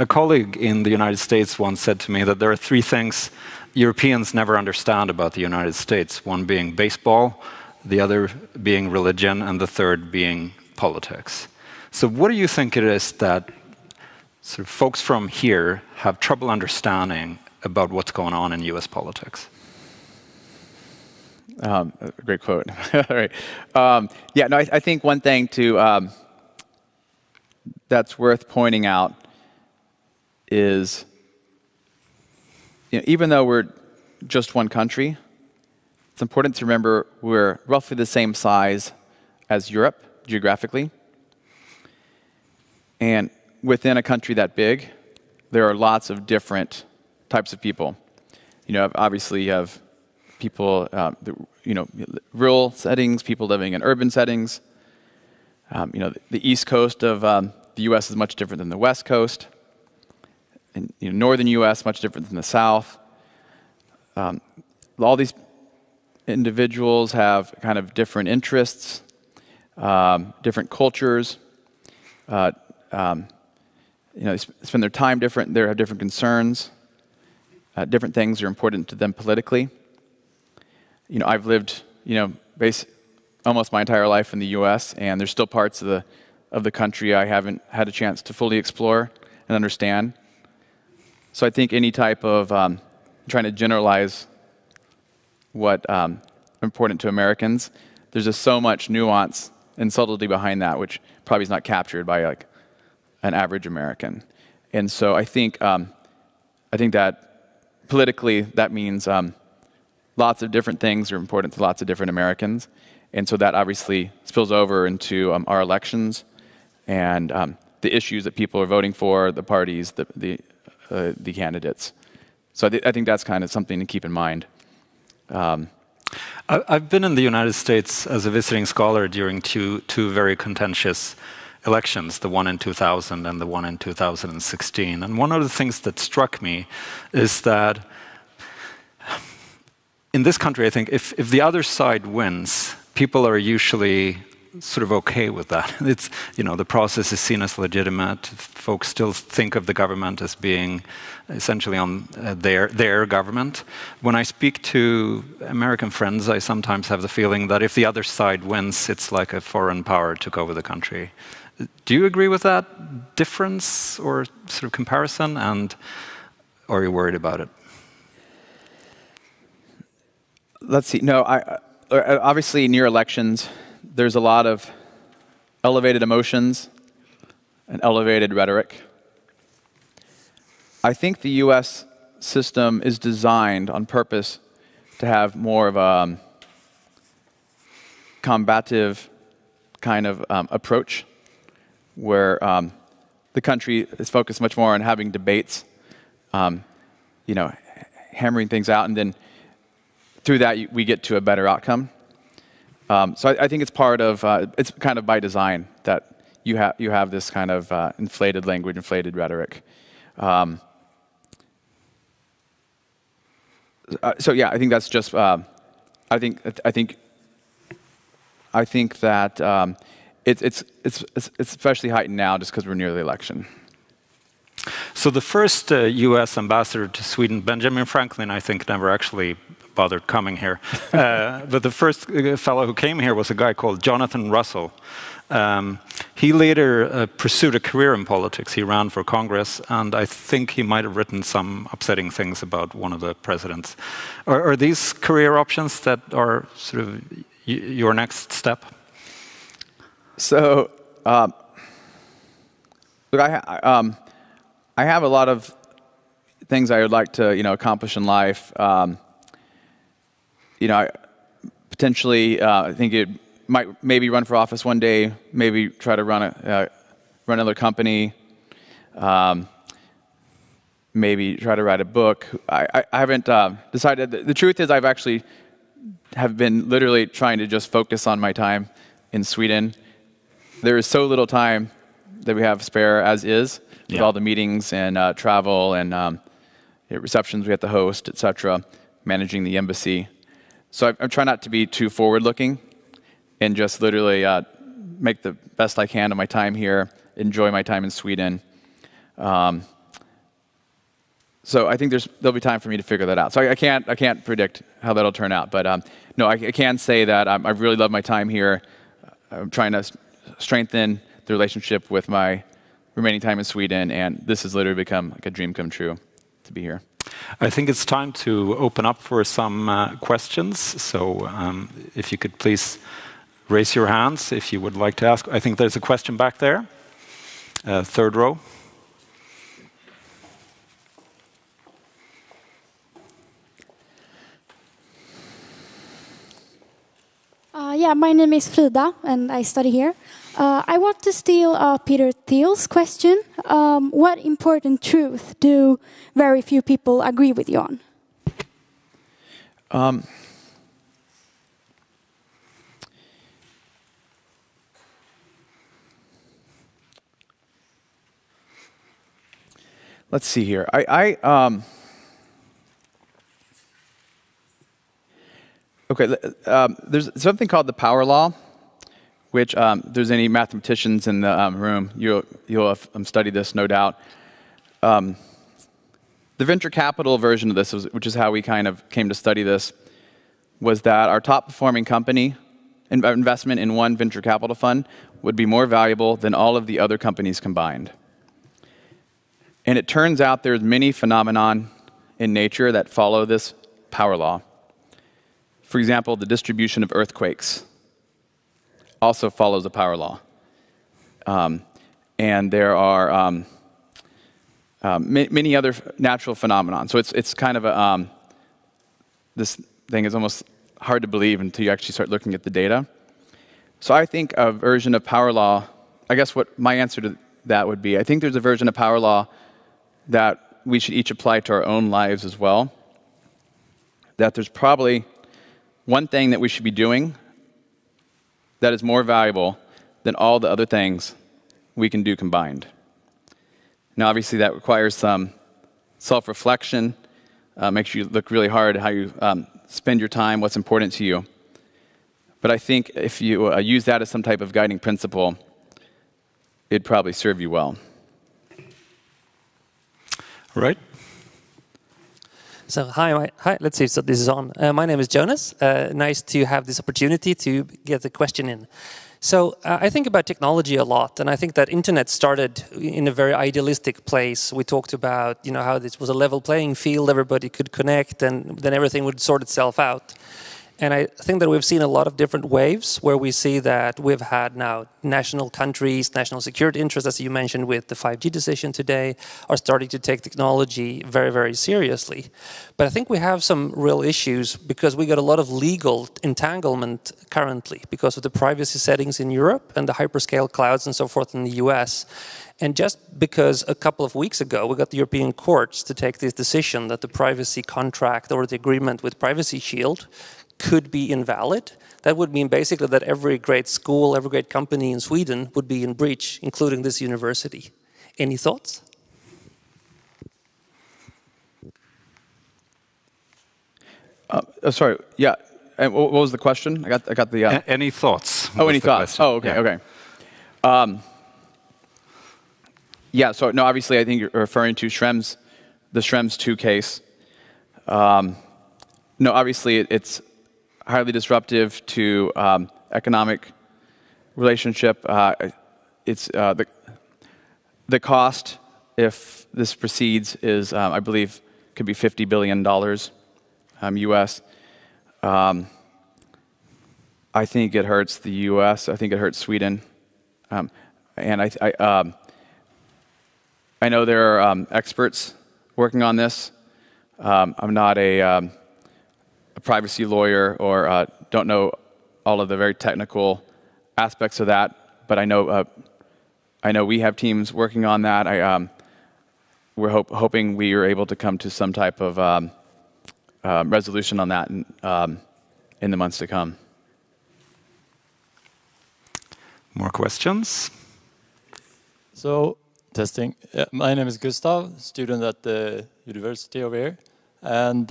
A colleague in the United States once said to me that there are three things Europeans never understand about the United States, one being baseball, the other being religion, and the third being politics. So what do you think it is that sort of folks from here have trouble understanding about what's going on in US politics? Great quote. All right. I think one thing that's worth pointing out is, even though we're just one country, it's important to remember we're roughly the same size as Europe geographically. And within a country that big, there are lots of different types of people. Obviously you have people, rural settings, people living in urban settings. The East Coast of the U.S. is much different than the West Coast. And northern U.S. much different than the South. All these individuals have kind of different interests, different cultures. They spend their time different. They have different concerns. Different things are important to them politically. I've lived, almost my entire life in the U.S., and there's still parts of the country I haven't had a chance to fully explore and understand. So I think any type of trying to generalize what important to Americans, there's just so much nuance and subtlety behind that, which probably is not captured by an average American. And so I think that politically that means lots of different things are important to lots of different Americans, And so that obviously spills over into our elections and the issues that people are voting for, the parties, the candidates. So I think that's kind of something to keep in mind. I've been in the United States as a visiting scholar during two very contentious elections, the one in 2000 and the one in 2016. And one of the things that struck me is that in this country, I think, if the other side wins, people are usually sort of okay with that. It's, you know, the process is seen as legitimate. Folks still think of the government as being essentially on their government. When I speak to American friends, I sometimes have the feeling that if the other side wins, it's like a foreign power took over the country. Do you agree with that difference or sort of comparison, and are you worried about it? Let's see. No, obviously near elections, there's a lot of elevated emotions and elevated rhetoric. I think the US system is designed on purpose to have more of a combative kind of approach, where the country is focused much more on having debates, you know, hammering things out, and then through that we get to a better outcome. So I think it's part of, it's kind of by design that you have this kind of inflated language, inflated rhetoric. So yeah, I think that's just, I think that it's especially heightened now just because we're near the election. So the first U.S. ambassador to Sweden, Benjamin Franklin, I think never actually bothered coming here. But the first fellow who came here was a guy called Jonathan Russell. He later pursued a career in politics. He ran for Congress, and I think he might have written some upsetting things about one of the presidents. Are these career options that are sort of your next step? So, look, I have a lot of things I would like to, accomplish in life. Potentially, I think it might maybe run for office one day, maybe try to run another company, maybe try to write a book. I haven't decided. The truth is, I've actually have been literally trying to just focus on my time in Sweden. There is so little time that we have spare as is, with all the meetings and travel and receptions we have to host, etc., managing the embassy. So I'm trying not to be too forward-looking and just literally make the best I can of my time here, enjoy my time in Sweden. So I think there'll be time for me to figure that out. So I can't predict how that'll turn out, but no, I can say that I really love my time here. I'm trying to strengthen the relationship with my remaining time in Sweden, and this has literally become like a dream come true to be here. I think it's time to open up for some questions. So if you could please raise your hands if you would like to ask. I think there's a question back there, third row. Yeah, my name is Frida, and I study here. I want to steal Peter Thiel's question. What important truth do very few people agree with you on? Let's see here. Okay, there's something called the power law, which if there's any mathematicians in the room, you'll study this, no doubt. The venture capital version of this, which is how we kind of came to study this, was that our top performing company investment in one venture capital fund would be more valuable than all of the other companies combined. And it turns out there's many phenomenon in nature that follow this power law. For example, the distribution of earthquakes also follows the power law. And there are many other natural phenomena. So it's kind of this thing is almost hard to believe until you actually start looking at the data. So I think a version of power law, I guess what my answer to that would be, I think there's a version of power law that we should each apply to our own lives as well. That there's probably one thing that we should be doing that is more valuable than all the other things we can do combined. Now, obviously, that requires some self-reflection, makes you look really hard at how you spend your time, what's important to you. But I think if you use that as some type of guiding principle, it'd probably serve you well. Right. So hi, let's see if this is on. My name is Jonas. Nice to have this opportunity to get the question in. So I think about technology a lot, and I think that internet started in a very idealistic place. We talked about, you know, how this was a level playing field, everybody could connect, and then everything would sort itself out. And I think that we've seen a lot of different waves where we see that we've had now national countries, national security interests, as you mentioned with the 5G decision today, are starting to take technology very, very seriously. But I think we have some real issues because we got a lot of legal entanglement currently because of the privacy settings in Europe and the hyperscale clouds and so forth in the US. And just because a couple of weeks ago we got the European courts to take this decision that the privacy contract or the agreement with Privacy Shield could be invalid, that would mean basically that every great school, every great company in Sweden would be in breach, including this university. Any thoughts? Sorry, yeah. And what was the question? I got the. Any thoughts? Oh, any thoughts? Question. Oh, okay, yeah. okay. Yeah. So no, obviously, I think you're referring to Schrems, the Schrems 2 case. No, obviously, it's highly disruptive to economic relationship. It's the cost, if this proceeds, is I believe could be $50 billion U.S. I think it hurts the U.S. I think it hurts Sweden, and I know there are experts working on this. I'm not a privacy lawyer or don't know all of the very technical aspects of that, but I know we have teams working on that. We're hoping we are able to come to some type of resolution on that in the months to come. More questions? So, testing. My name is Gustav, student at the university over here, and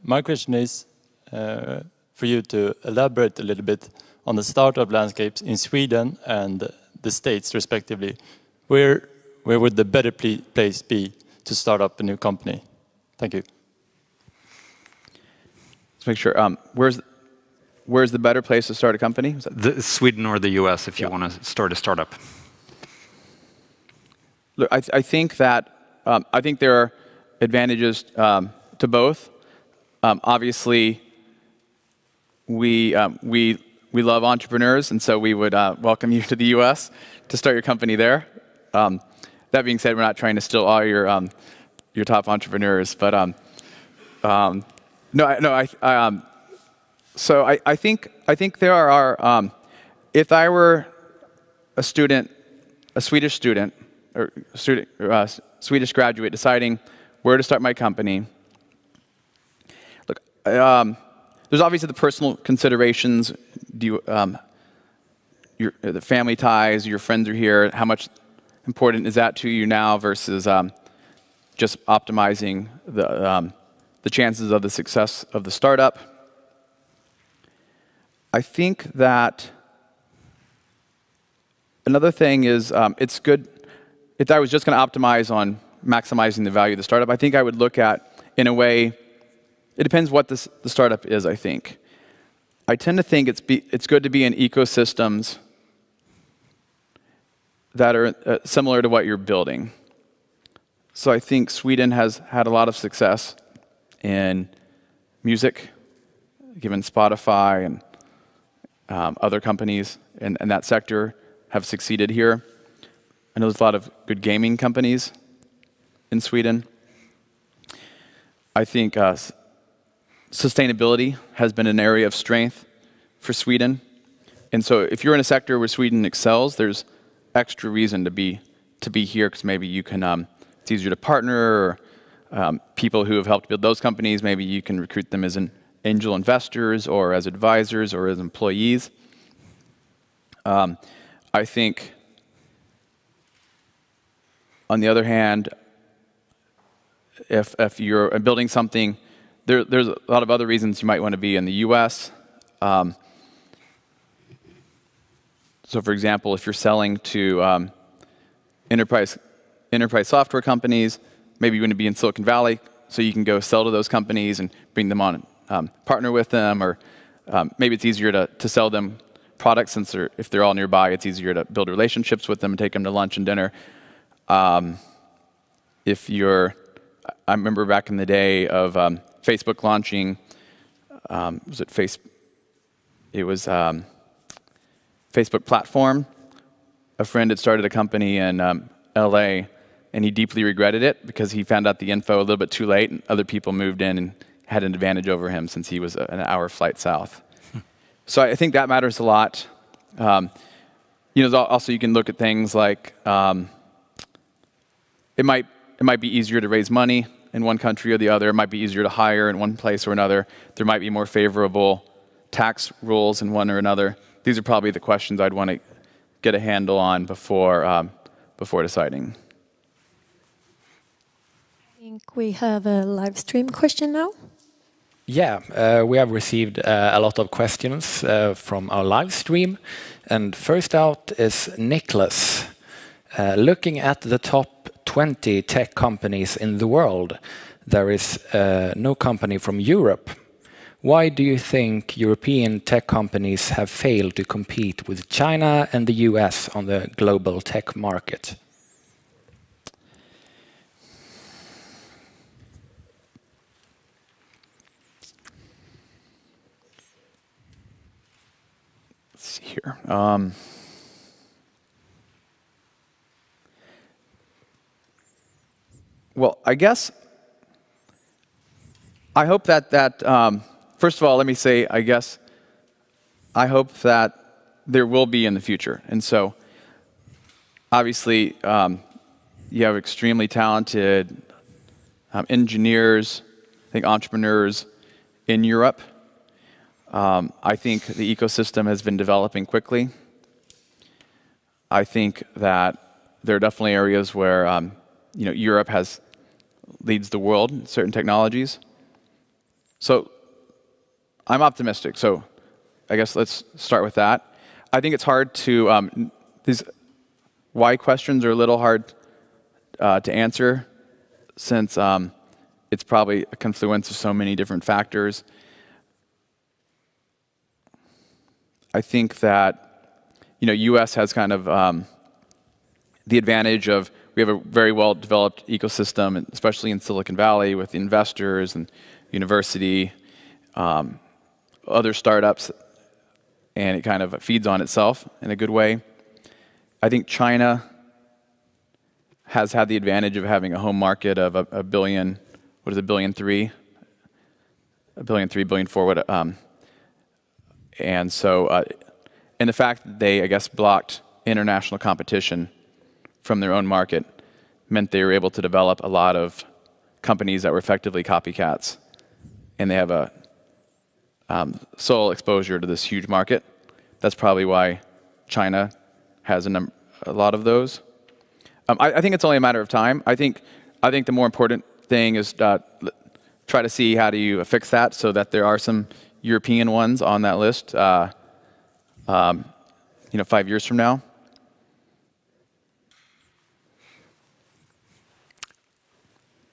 my question is for you to elaborate a little bit on the startup landscapes in Sweden and the States, respectively. Where would the better place be to start up a new company? Thank you. Let's make sure. Where's the better place to start a company? Sweden or the US, if you want to start a startup. Look, I think that I think there are advantages to both. Obviously, we love entrepreneurs, and so we would welcome you to the U.S. to start your company there. That being said, we're not trying to steal all your top entrepreneurs, but so I think there are. If I were a student, a Swedish student, or Swedish graduate deciding where to start my company. Look, there's obviously the personal considerations. Do you, the family ties, your friends are here. How much important is that to you now versus just optimizing the chances of the success of the startup? I think that another thing is it's good. If I was just going to optimize on maximizing the value of the startup, I think I would look at, in a way, it depends what the startup is, I think. I tend to think it's good to be in ecosystems that are similar to what you're building. So I think Sweden has had a lot of success in music, given Spotify and other companies in that sector have succeeded here. I know there's a lot of good gaming companies in Sweden. I think sustainability has been an area of strength for Sweden And so if you're in a sector where Sweden excels, there's extra reason to be here, because maybe you can, it's easier to partner, or people who have helped build those companies, maybe you can recruit them as angel investors or as advisors or as employees. I think, on the other hand, if you're building something, there's a lot of other reasons you might want to be in the US. So for example, if you're selling to enterprise software companies, maybe you want to be in Silicon Valley, so you can go sell to those companies and bring them on, partner with them, or maybe it's easier to sell them products, since if they're all nearby, it's easier to build relationships with them and take them to lunch and dinner. I remember back in the day of Facebook launching, it was Facebook platform. A friend had started a company in LA, and he deeply regretted it because he found out the info a little bit too late, and other people moved in and had an advantage over him since he was an hour flight south. So I think that matters a lot. Also you can look at things like it might be easier to raise money in one country or the other. It might be easier to hire in one place or another. There might be more favorable tax rules in one or another. These are probably the questions I'd want to get a handle on before deciding. I think we have a live stream question now. Yeah, we have received a lot of questions from our live stream. And first out is Nicholas. Looking at the top 20 tech companies in the world, there is no company from Europe. Why do you think European tech companies have failed to compete with China and the US on the global tech market? Let's see here. Well, I guess I hope that first of all, let me say, I guess I hope that there will be in the future. And so, obviously, you have extremely talented engineers, I think entrepreneurs in Europe. I think the ecosystem has been developing quickly. I think that there are definitely areas where Europe leads the world in certain technologies. So I'm optimistic. So I guess let's start with that. I think it's hard to, these why questions are a little hard to answer, since it's probably a confluence of so many different factors. I think that, US has kind of the advantage of, we have a very well-developed ecosystem, especially in Silicon Valley with investors and university, other startups, and it kind of feeds on itself in a good way. I think China has had the advantage of having a home market of a billion, what is it, $1.3 billion, $1.4 billion, and so, and the fact that they, I guess, blocked international competition from their own market meant they were able to develop a lot of companies that were effectively copycats, and they have a sole exposure to this huge market. That's probably why China has a lot of those. I think it's only a matter of time. I think the more important thing is try to see how do you fix that so that there are some European ones on that list, 5 years from now.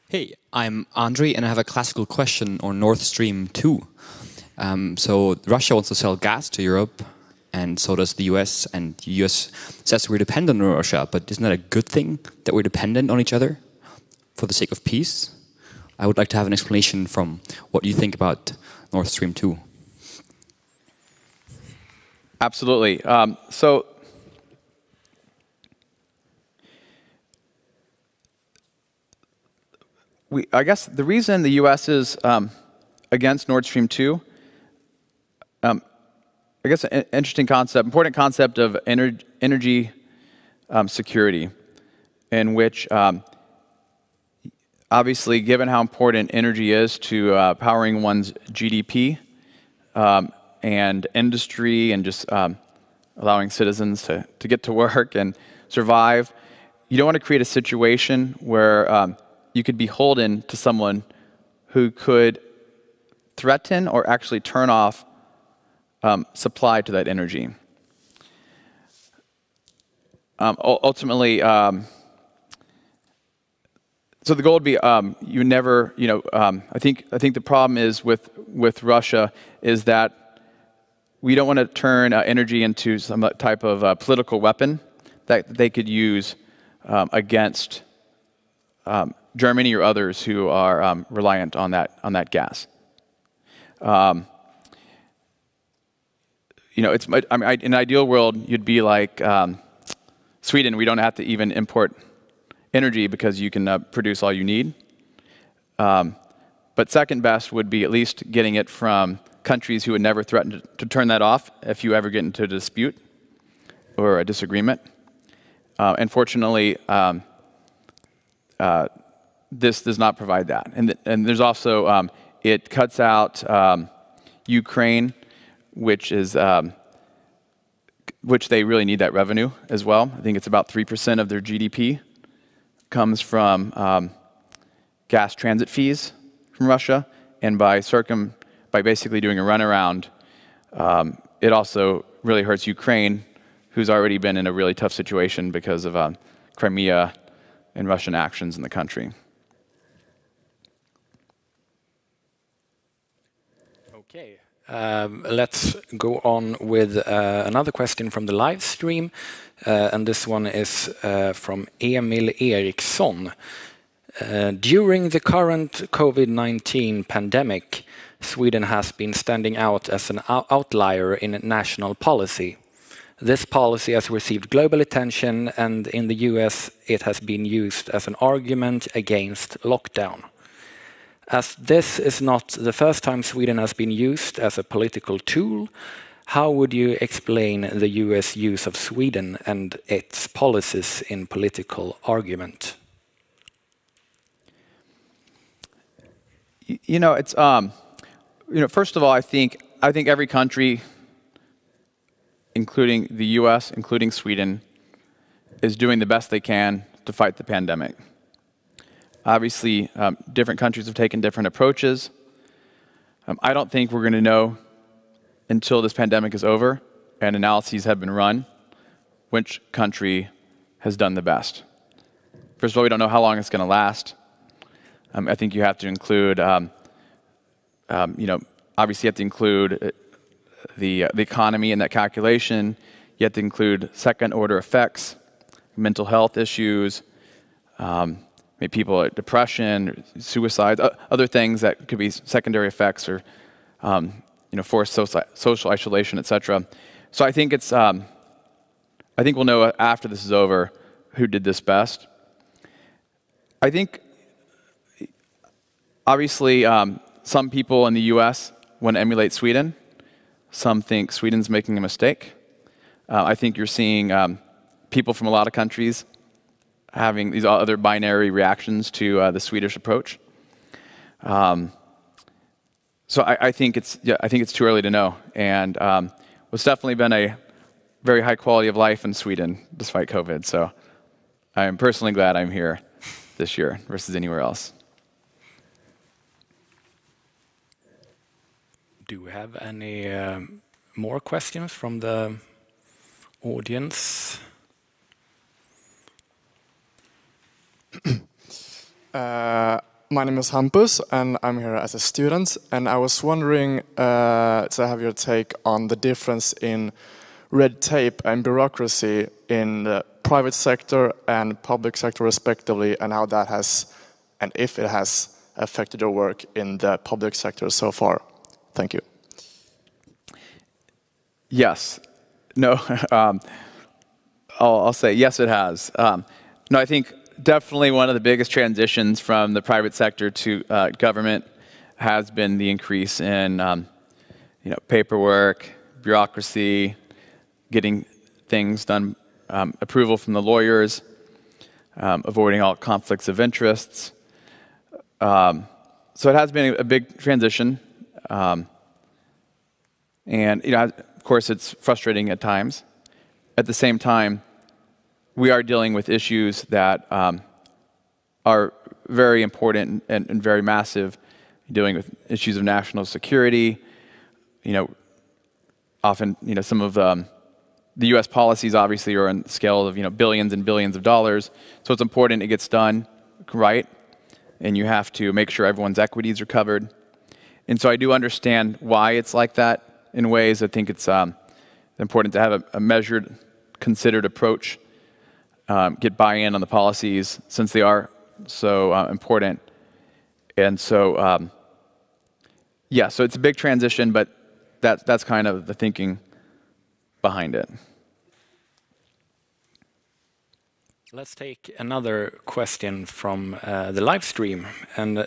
Hey, I'm Andre, and I have a classical question on Nord Stream 2. So Russia wants to sell gas to Europe, and so does the US, and the US says we're dependent on Russia, but isn't that a good thing that we're dependent on each other for the sake of peace? I would like to have an explanation from what you think about Nord Stream 2. Absolutely. So I guess the reason the U.S. is against Nord Stream 2 I guess, an interesting concept, important concept of energy security, in which obviously, given how important energy is to powering one's GDP and industry and just allowing citizens to get to work and survive, you don't want to create a situation where you could be beholden to someone who could threaten or actually turn off supply to that energy. Ultimately, so the goal would be you never, I think the problem is with Russia is that we don't want to turn energy into some type of political weapon that they could use against Germany or others who are reliant on that gas. It's, in an ideal world, you'd be like Sweden. We don't have to even import energy because you can produce all you need. But second best would be at least getting it from countries who would never threaten to turn that off if you ever get into a dispute or a disagreement. Unfortunately, this does not provide that. And there's also, it cuts out Ukraine, which they really need that revenue as well. I think it's about 3% of their GDP comes from gas transit fees from Russia, and by basically doing a runaround, it also really hurts Ukraine, who's already been in a really tough situation because of Crimea and Russian actions in the country. Okay. Let's go on with another question from the live stream, and this one is from Emil Eriksson. During the current COVID-19 pandemic, Sweden has been standing out as an outlier in national policy. This policy has received global attention, and in the US it has been used as an argument against lockdown. As this is not the first time Sweden has been used as a political tool, how would you explain the US use of Sweden and its policies in political argument? It's first of all, I think every country, including the US, including Sweden, is doing the best they can to fight the pandemic. Obviously, different countries have taken different approaches. I don't think we're going to know until this pandemic is over and analyses have been run which country has done the best. First of all, we don't know how long it's going to last. I think you have to include, obviously you have to include the economy in that calculation. You have to include second-order effects, mental health issues, maybe people with depression, suicide, other things that could be secondary effects, or forced social isolation, etc. So I think I think we'll know after this is over who did this best. I think, obviously, some people in the U.S. want to emulate Sweden. Some think Sweden's making a mistake. I think you're seeing people from a lot of countries having these other binary reactions to the Swedish approach. So I think it's too early to know. And it's definitely been a very high quality of life in Sweden despite COVID. So I am personally glad I'm here this year versus anywhere else. Do we have any more questions from the audience? My name is Hampus, and I'm here as a student. And I was wondering to have your take on the difference in red tape and bureaucracy in the private sector and public sector respectively, and how that has, and if it has, affected your work in the public sector so far. Thank you. Yes. No. I'll say yes, it has. No, I think definitely one of the biggest transitions from the private sector to government has been the increase in paperwork, bureaucracy, getting things done, approval from the lawyers, avoiding all conflicts of interests. So it has been a big transition. And, of course, it's frustrating at times. At the same time, we are dealing with issues that are very important and very massive, dealing with issues of national security. Often, some of the U.S. policies obviously are on the scale of, billions and billions of dollars. So it's important it gets done right, and you have to make sure everyone's equities are covered. And so I do understand why it's like that in ways. I think it's important to have a measured, considered approach, get buy-in on the policies since they are so important. And so, yeah, so it's a big transition, but that's kind of the thinking behind it. Let's take another question from the live stream. And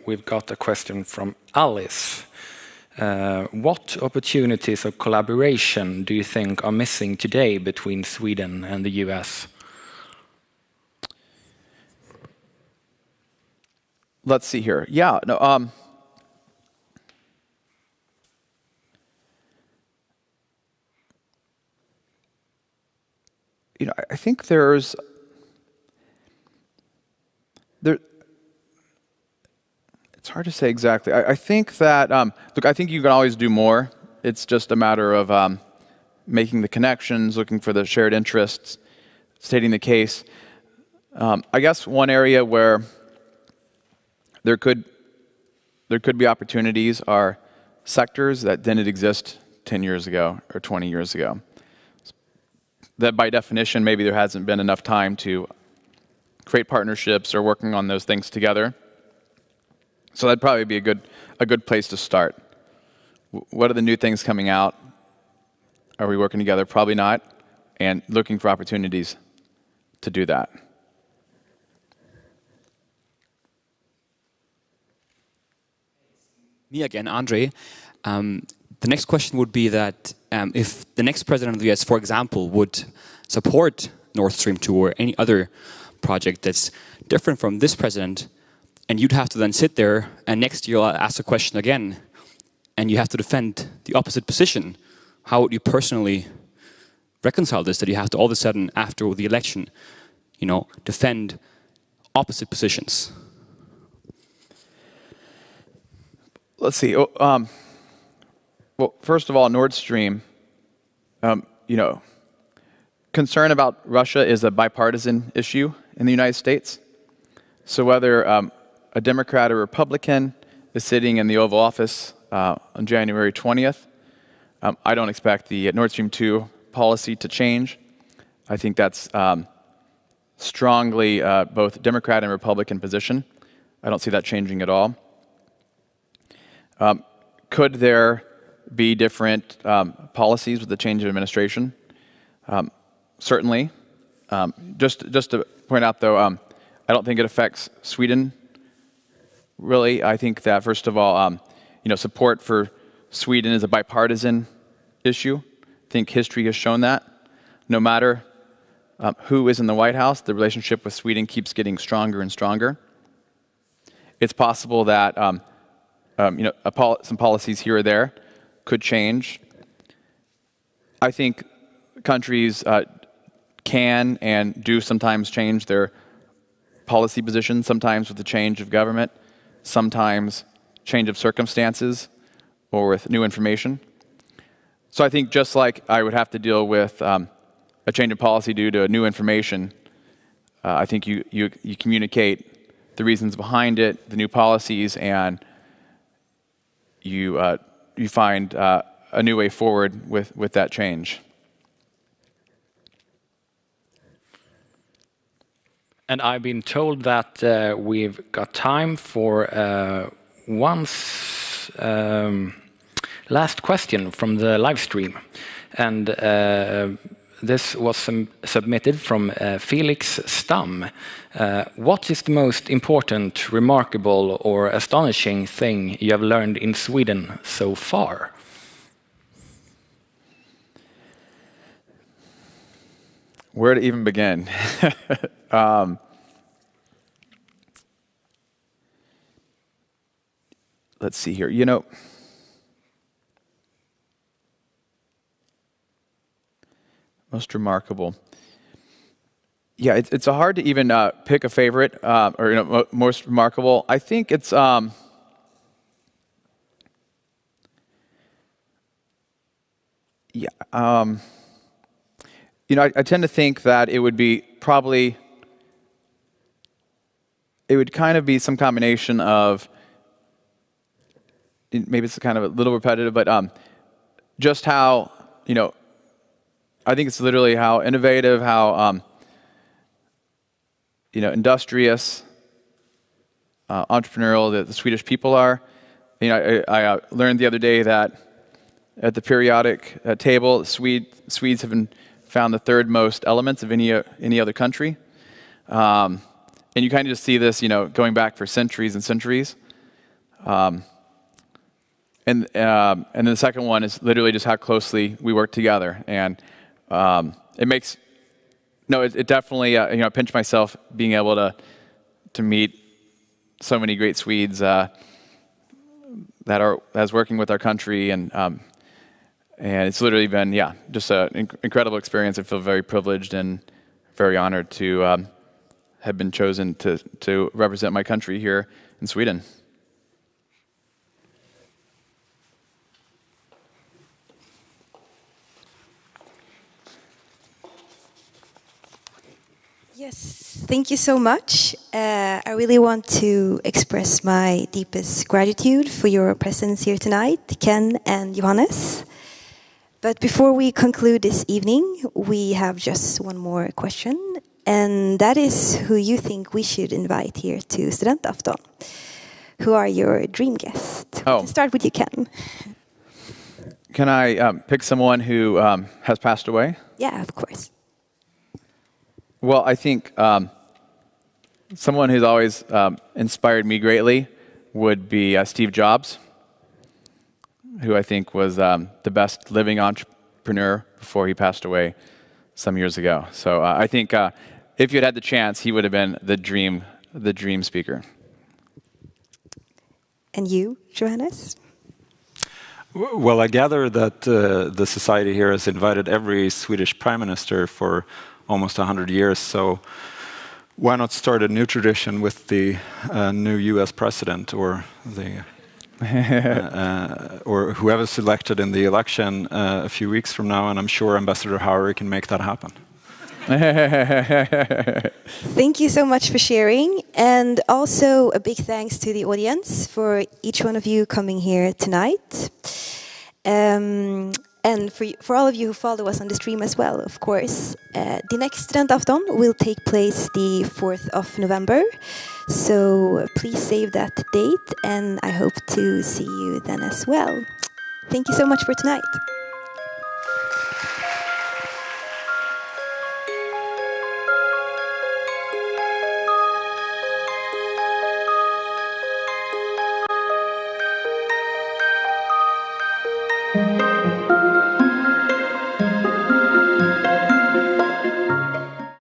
we've got a question from Alice. What opportunities of collaboration do you think are missing today between Sweden and the US? Let's see here. Yeah, no, I think it's hard to say exactly. I think that, look, I think you can always do more. It's just a matter of making the connections, looking for the shared interests, stating the case. I guess one area where there could be opportunities are sectors that didn't exist 10 years ago or 20 years ago. That by definition, maybe there hasn't been enough time to create partnerships or working on those things together. So that'd probably be a good place to start. What are the new things coming out? Are we working together? Probably not. And looking for opportunities to do that. Me again, Andre. The next question would be that if the next president of the US, for example, would support Nord Stream 2 or any other project that's different from this president, and you'd have to then sit there, and next year I'll ask a question again, and you have to defend the opposite position. How would you personally reconcile this, that you have to all of a sudden, after the election, defend opposite positions? Let's see. Well, first of all, Nord Stream, concern about Russia is a bipartisan issue in the United States. So whether a Democrat or Republican is sitting in the Oval Office on January 20th, I don't expect the Nord Stream 2 policy to change. I think that's strongly both Democrat and Republican position. I don't see that changing at all. Could there be different policies with the change of administration? Certainly. Just to point out, though, I don't think it affects Sweden, really. I think that, first of all, support for Sweden is a bipartisan issue. I think history has shown that. No matter who is in the White House, the relationship with Sweden keeps getting stronger and stronger. It's possible that some policies here or there could change. I think countries can and do sometimes change their policy positions, sometimes with the change of government, sometimes change of circumstances, or with new information. So I think just like I would have to deal with a change of policy due to new information, I think you communicate the reasons behind it, the new policies, and you find a new way forward with that change. And I've been told that we've got time for one last question from the live stream. And this was submitted from Felix Stam. What is the most important, remarkable, or astonishing thing you have learned in Sweden so far? Where to even begin? Let's see here. Most remarkable. Yeah, it's hard to even pick a favorite or most remarkable. I think it's I tend to think that it would be probably it would kind of be some combination of, maybe it's kind of a little repetitive, but just how I think it's literally how innovative, how industrious, entrepreneurial the Swedish people are. I learned the other day that at the periodic table, Swedes have found the third most elements of any other country, and you kind of just see this, going back for centuries and centuries. And then the second one is literally just how closely we work together, and it definitely I pinch myself being able to meet so many great Swedes that's working with our country, and it's literally been just an incredible experience. I feel very privileged and very honored to have been chosen to represent my country here in Sweden. Yes, thank you so much. I really want to express my deepest gratitude for your presence here tonight, Ken and Johannes. But before we conclude this evening, we have just one more question, and that is who you think we should invite here to Studentafton. Who are your dream guests? We can start with you, Ken. Can I pick someone who has passed away? Yeah, of course. Well, I think someone who's always inspired me greatly would be Steve Jobs, who I think was the best living entrepreneur before he passed away some years ago. So I think if you'd had the chance, he would have been the dream speaker. And you, Johannes? Well, I gather that the society here has invited every Swedish prime minister for almost 100 years, so why not start a new tradition with the new US president or the or whoever's selected in the election a few weeks from now, and I'm sure Ambassador Howery can make that happen. Thank you so much for sharing, and also a big thanks to the audience for each one of you coming here tonight. And for all of you who follow us on the stream as well, of course. The next Studentafton will take place the 4th of November. So please save that date, and I hope to see you then as well. Thank you so much for tonight.